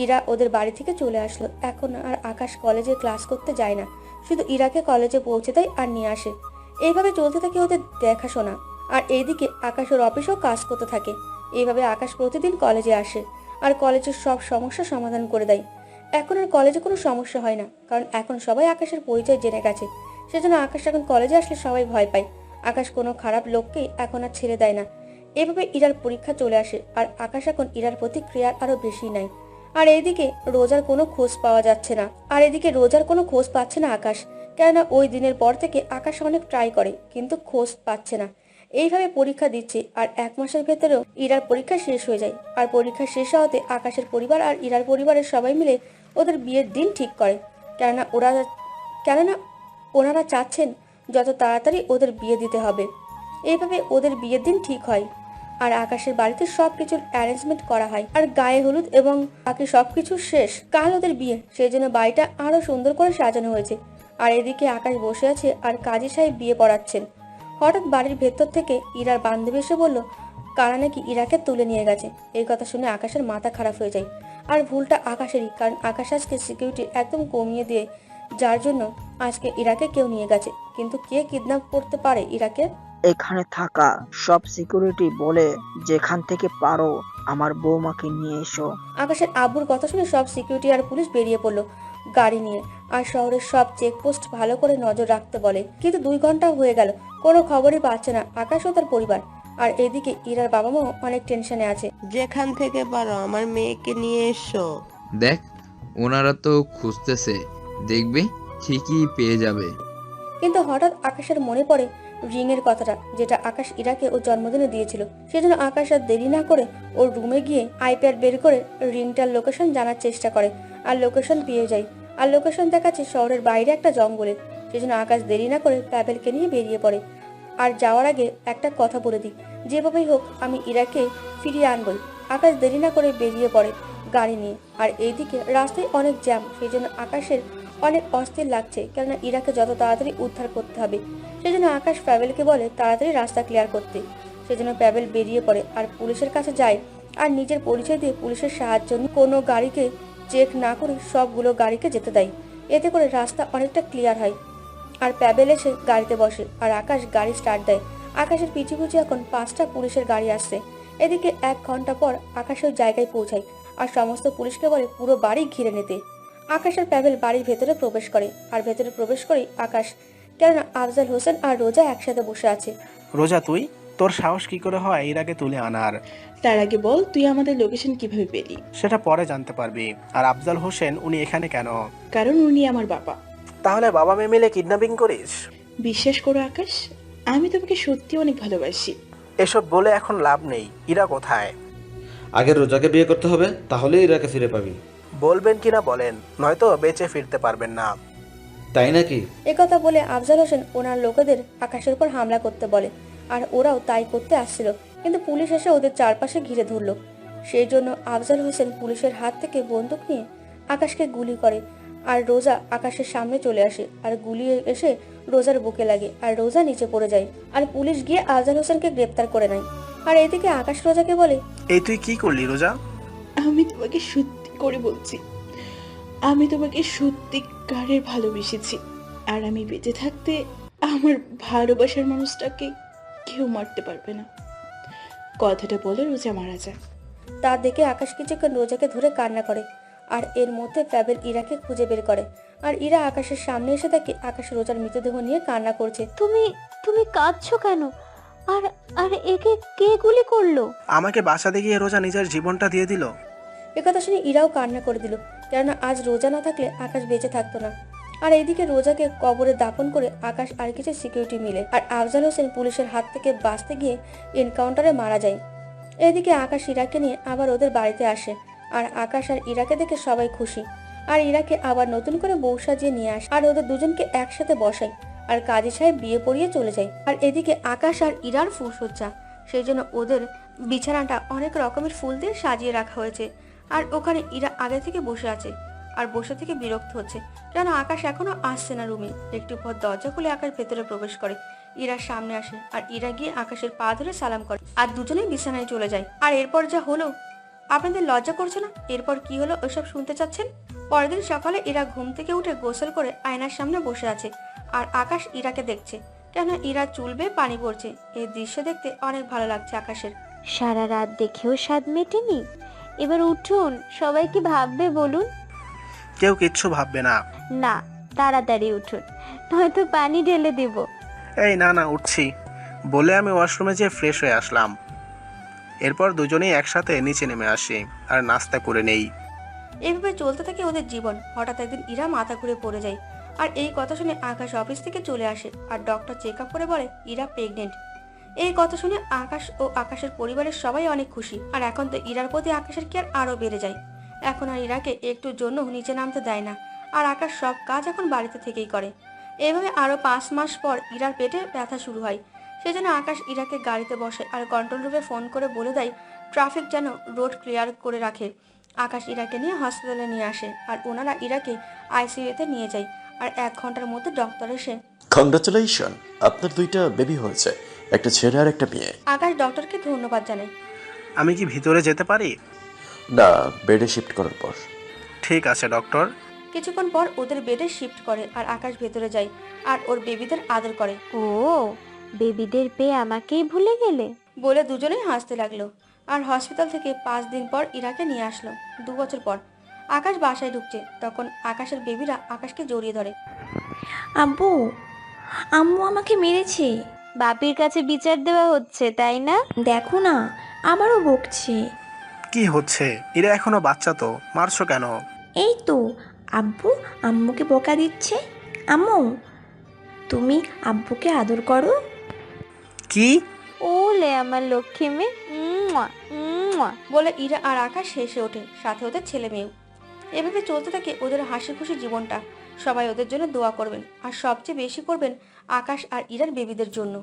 ইরা ওদের বাড়ি থেকে চলে আসলো। এখন আর আকাশ কলেজে ক্লাস করতে যায় না, শুধু ইরাকে কলেজে পৌঁছে দেয় আর নিয়ে আসে। এইভাবে চলতে থাকে ওদের দেখাশোনা। আর এইদিকে আকাশ ওর অফিসেও কাজ করতে থাকে। এইভাবে আকাশ প্রতিদিন কলেজে আসে আর কলেজের সব সমস্যা সমাধান করে দেয়। এখন আর কলেজে কোনো সমস্যা হয় না, কারণ এখন সবাই আকাশের পরিচয় জেনে গেছে। সেজন্য আকাশ এখন কলেজে আসলে সবাই ভয় পায়। আকাশ কোনো খারাপ লোককেই এখন আর ছেড়ে দেয় না। এভাবে ইরার পরীক্ষা চলে আসে আর আকাশ এখন ইরার প্রতি ক্রিয়ার আরো বেশি নেয়। আর এইদিকে রোজার কোনো খোঁজ পাচ্ছে না আকাশ, কেননা ওই দিনের পর থেকে আকাশ অনেক ট্রাই করে কিন্তু খোঁজ পাচ্ছে না। এইভাবে পরীক্ষা দিচ্ছে আর 1 মাসের ভেতরেও ইরার পরীক্ষা শেষ হয়ে যায়। আর পরীক্ষা শেষ হওয়াতে আকাশের পরিবার আর ইরার পরিবারের সবাই মিলে ওদের বিয়ের দিন ঠিক করে, কেননা ওনারা চাচ্ছেন যত তাড়াতাড়ি ওদের বিয়ে দিতে হবে। এইভাবে ওদের বিয়ের দিন ঠিক হয় আর আকাশের বাড়িতে সবকিছুর অ্যারেঞ্জমেন্ট করা হয় আর গায়ে হলুদ এবং বাকি সবকিছু শেষ। কাল ওদের বিয়ে, সেই জন্য বাড়িটা আরো সুন্দর করে সাজানো হয়েছে। আর এদিকে আকাশ বসে আছে আর কাজী সাহেব বিয়ে পড়াচ্ছেন। হঠাৎ বাড়ির ভেতর থেকে ইরার বান্ধবী এসে বলল কারা নাকি ইরাকে তুলে নিয়ে গেছে। এই কথা শুনে আকাশের মাথা খারাপ হয়ে যায়। আর ভুলটা আকাশেরই, কারণ আকাশ আজকে সিকিউরিটি একদম কমিয়ে দিয়ে, যার জন্য আজকে ইরাকে কেউ নিয়ে গেছে। কিন্তু কে কিডন্যাপ করতে পারে ইরাকে? এখানে থাকা সব সিকিউরিটি বলে যেখান থেকে পারো আমার বৌমাকে নিয়ে এসো। আকাশের আব্বুর কথা শুনে সব সিকিউরিটি আর পুলিশ বেরিয়ে পড়লো গাড়ি নিয়ে আর শহরের সব চেকপোস্ট ভালো করে নজর রাখতে বলে। কিন্তু 2 ঘন্টা হয়ে গেল, কোনো খবরই পাচ্ছে না আকাশ ও তার পরিবার। আর এদিকে ইরার বাবা মাও অনেক টেনশনে আছে। যেখান থেকে পারো আমার মেয়েকে নিয়ে এসো। দেখ, ওনারা তো খুঁজতেছে, দেখবে ঠিকই পেয়ে যাবে। কিন্তু হঠাৎ আকাশের মনে পড়ে রিং এর কথাটা, যেটা আকাশ ইরাকে ওর জন্মদিনে দিয়েছিল। সেজন্য আকাশ আর দেরি না করে ওর রুমে গিয়ে আইপ্যাড বের করে রিংটার লোকেশন জানার চেষ্টা করে আর লোকেশন পেয়ে যায়। আর লোকেশন দেখাচ্ছে শহরের বাইরে একটা জঙ্গলে। সেজন্য আকাশ দেরি না করে প্যাবেলকে নিয়ে বেরিয়ে পড়ে। আর যাওয়ার আগে একটা কথা বলে দিই, যেভাবেই হোক আমি ইরাকে ফিরিয়ে আনবই। আকাশ দেরি না করে বেরিয়ে পড়ে গাড়ি নিয়ে। আর এইদিকে রাস্তায় অনেক জ্যাম, সেই জন্য আকাশের অনেক অস্থির লাগছে, কেননা ইরাকে যত তাড়াতাড়ি উদ্ধার করতে হবে। সেজন্য আকাশ প্যাবেলকে বলে তাড়াতাড়ি রাস্তা ক্লিয়ার করতে। সেজন্য প্যাবেল বেরিয়ে পড়ে আর পুলিশের কাছে যায় আর নিজের পরিচয় দিয়ে পুলিশের সাহায্য নিয়ে কোনো গাড়িকে চেক না করে সবগুলো গাড়িকে যেতে দেয়। এতে করে রাস্তা অনেকটা ক্লিয়ার হয়। আর প্যাবেল এসে গাড়িতে বসে আর আকাশ গাড়ি স্টার্ট দেয়। আকাশের পিছু পিছু এখন 5টা পুলিশের গাড়ি আসছে। এদিকে 1 ঘন্টা পর আকাশ ওই জায়গায় পৌঁছায় আর সমস্ত পুলিশকে বলে পুরো বাড়ি ঘিরে নিতে। আকাশ আর প্যাবেল বাড়ির ভেতরে প্রবেশ করে আর ভেতরে প্রবেশ করেই আকাশ, কেননা আফজাল হোসেন আর রোজা একসাথে বসে আছে। রোজা, তোর সাহস কি করে হয় ইরাকে তুলে আনার? তার আগে বল, তুই আমাদের লোকেশন কিভাবে পেলি? সেটা পরে জানতে পারবি। আর আফজাল হোসেন উনি এখানে কেন? কারণ উনি আমার বাবা। তাহলে বাবা মেয়ে মিলে কিডন্যাপিং করিস? বিশ্বাস করো আকাশ, আমি তোমাকে সত্যি অনেক ভালোবাসি। এসব বলে এখন লাভ নেই। ইরা কোথায়? আগে রোজাকে বিয়ে করতে হবে, তাহলে ইরাকে ফিরে পাবি। বলবেন কিনা বলেন, নয়তো বেঁচে ফিরতে পারবেন না। তাই নাকি? একথা বলে আফজাল হোসেন ওনার লোকেদের আকাশের উপর হামলা করতে বলে আর ওরাও তাই করতে আসছিল। কিন্তু পুলিশ এসে ওদের চারপাশে ঘিরে ধরলো। সেই জন্য আফজাল হোসেন পুলিশের হাত থেকে বন্দুক নিয়ে আকাশকে গুলি করে আর রোজা আকাশের সামনে চলে আসে আর গুলি এসে রোজার বুকে লাগে আর রোজা নিচে পড়ে যায়। আর পুলিশ গিয়ে আফজাল হোসেনকে গ্রেপ্তার করে নেয়। আর এদিকে আকাশ রোজাকে বলে, এই তুই কি করলি রোজা? আমি তোমাকে সত্যি করে বলছি, আমি তোমাকে সত্যিকারের ভালোবেসেছি। আর আমি বেঁচে থাকতে আমার ভালোবাসার মানুষটাকে কেউ মারতে পারবে না। কথাটা বলে রোজা মারা যায়। তা দেখে আকাশ কিছুক্ষণ রোজাকে ধরে কান্না করে। আর এর মধ্যে প্যাবেল ইরাকে খুঁজে বের করে আর ইরা আকাশের সামনে এসে দেখে আকাশ রোজার মৃতদেহ নিয়ে কান্না করছে। তুমি কাঁদছো কেন? আর আর একে কে গুলি করলো? আমাকে বাঁচাতে গিয়ে রোজা নিজের জীবনটা দিয়ে দিল। একথা শুনে ইরাও কান্না করে দিল, কেননা আজ রোজা না থাকলে আকাশ বেঁচে থাকতো না। আর এইদিকে রোজাকে কবরে দাফন করে আকাশ আর কিছু সিকিউরিটি মিলে আর আফজাল হোসেন পুলিশের হাত থেকে বাঁচতে গিয়ে এনকাউন্টারে মারা যায়। এদিকে আকাশ ইরাকে নিয়ে আবার ওদের বাড়িতে আসে, আর আকাশ আর ইরাকে দেখে সবাই খুশি। আর ইরাকে আবার নতুন করে বউ সাজিয়ে নিয়ে আসে আর ওদের দুজনকে একসাথে বসায়, আর কাজী সাহেব বিয়ে পড়িয়ে চলে যায়। আর এদিকে আকাশ আর ইরার ফুলসজ্জা, সেই জন্য ওদের বিছানাটা অনেক রকমের ফুল দিয়ে সাজিয়ে রাখা হয়েছে। আর ওখানে ইরা আগে থেকে বসে আছে আর বসে থেকে বিরক্ত হচ্ছে, কেন আকাশ এখনো আসছে না রুমে। একটু পর দরজা খুলে আকাশ ভেতরে প্রবেশ করে, ইরার সামনে আসে আর ইরা গিয়ে আকাশের পা ধরে সালাম করে আর দুজনেই বিছানায় চলে যায়। আর এরপর যা হলো আপনাদের লজ্জা করছে না? এরপর কি হলো ওইসব শুনতে চাচ্ছেন? পরের দিন সকালে ইরা ঘুম থেকে উঠে গোসল করে আয়নার সামনে বসে আছে আর আকাশ ইরাকে দেখছে, কেন ইরা চুল বেয়ে পানি পড়ছে। এই দৃশ্য দেখতে অনেক ভালো লাগছে আকাশের। সারা রাত দেখেও স্বাদ মেটেনি, এবার উঠুন, সবাই কি ভাববে বলুন? কেউ কিচ্ছু ভাববে না। না, তাড়াতাড়ি উঠুন, নয়তো পানি ঢেলে দেব। এই না না, উঠছি বলে আমি ওয়াশরুমে যেয়ে ফ্রেশ হয়ে আসলাম। এরপর দুজনেই একসাথে নিচে নেমে আসি আর নাস্তা করে নেই। এইভাবে চলতে থাকে ওদের জীবন। হঠাৎ একদিন ইরা মাথা ঘুরে পড়ে যায়, আর এই কথা শুনে আকাশ অফিস থেকে চলে আসে আর ডক্টর চেক আপ করে বলে ইরা প্রেগনেন্ট। এই কথা শুনে আকাশ ও আকাশের পরিবারের সবাই অনেক খুশি। আর এখন তো ইরার প্রতি আকাশের কেয়ার আরো বেড়ে যায়। এখন আর ইরাকে একটুর জন্য নিচে নামতে দেয় না, আর আকাশ সব কাজ এখন বাড়িতে থেকেই করে। এইভাবে আরো 5 মাস পর ইরার পেটে ব্যথা শুরু হয়। সেজন্য আকাশ ইরাকে গাড়িতে বসে আর কন্ট্রোল রুমে ফোন করে বলে দেয় ট্রাফিক যেন রোড ক্লিয়ার করে রাখে। আকাশ ইরাকে নিয়ে হসপিটালে নিয়ে আসে আর ওনারা ইরাকে আইসিইউতে নিয়ে যায়। আর 1 ঘন্টার মধ্যে ডক্টর এসে কংগ্রাচুলেশন, আপনার 2টা বেবি হয়েছে, একটা ছেলে আর একটা মেয়ে। আকাশ ডক্টরকে ধন্যবাদ জানায়। আমি কি ভিতরে যেতে পারি? না, বেডে শিফট করার পর। ঠিক আছে ডক্টর। কিছুক্ষণ পর ওদের বেডে শিফট করে আর আকাশ ভেতরে যায় আর ওর বেবিদের আদর করে। ও, বেবিদের পেয়ে আমাকেই ভুলে গেলে বলে দুজনেই হাসতে লাগলো। আর হসপিটাল থেকে 5 দিন পর ইরাকে নিয়ে আসলো। 2 বছর পর আকাশ বাসায় ঢুকছে, তখন আকাশের বেবিরা আকাশকে জড়িয়ে ধরে। আব্বু, আম্মু আমাকে মেরেছে। বাপির কাছে বিচার দেওয়া হচ্ছে, তাই না? দেখো না, আমারও বকছে। কি হচ্ছে? এরা এখনো বাচ্চা, তো মারছো কেন? এই তো আব্বু আম্মুকে বকা দিচ্ছে। আম্মু, তুমি আব্বুকে আদর করো। কি? ওলে আমার লক্ষ্মী মেয়ে, মুয়া, মুয়া। বলে ইরা আর আকাশ হেসে ওঠে, সাথে ওদের ছেলে মেয়েও। এভাবে চলতে থাকে ওদের হাসি খুশি জীবনটা। সবাই ওদের জন্য দোয়া করবেন, আর সবচেয়ে বেশি করবেন আকাশ আর ইরার বেবিদের জন্য।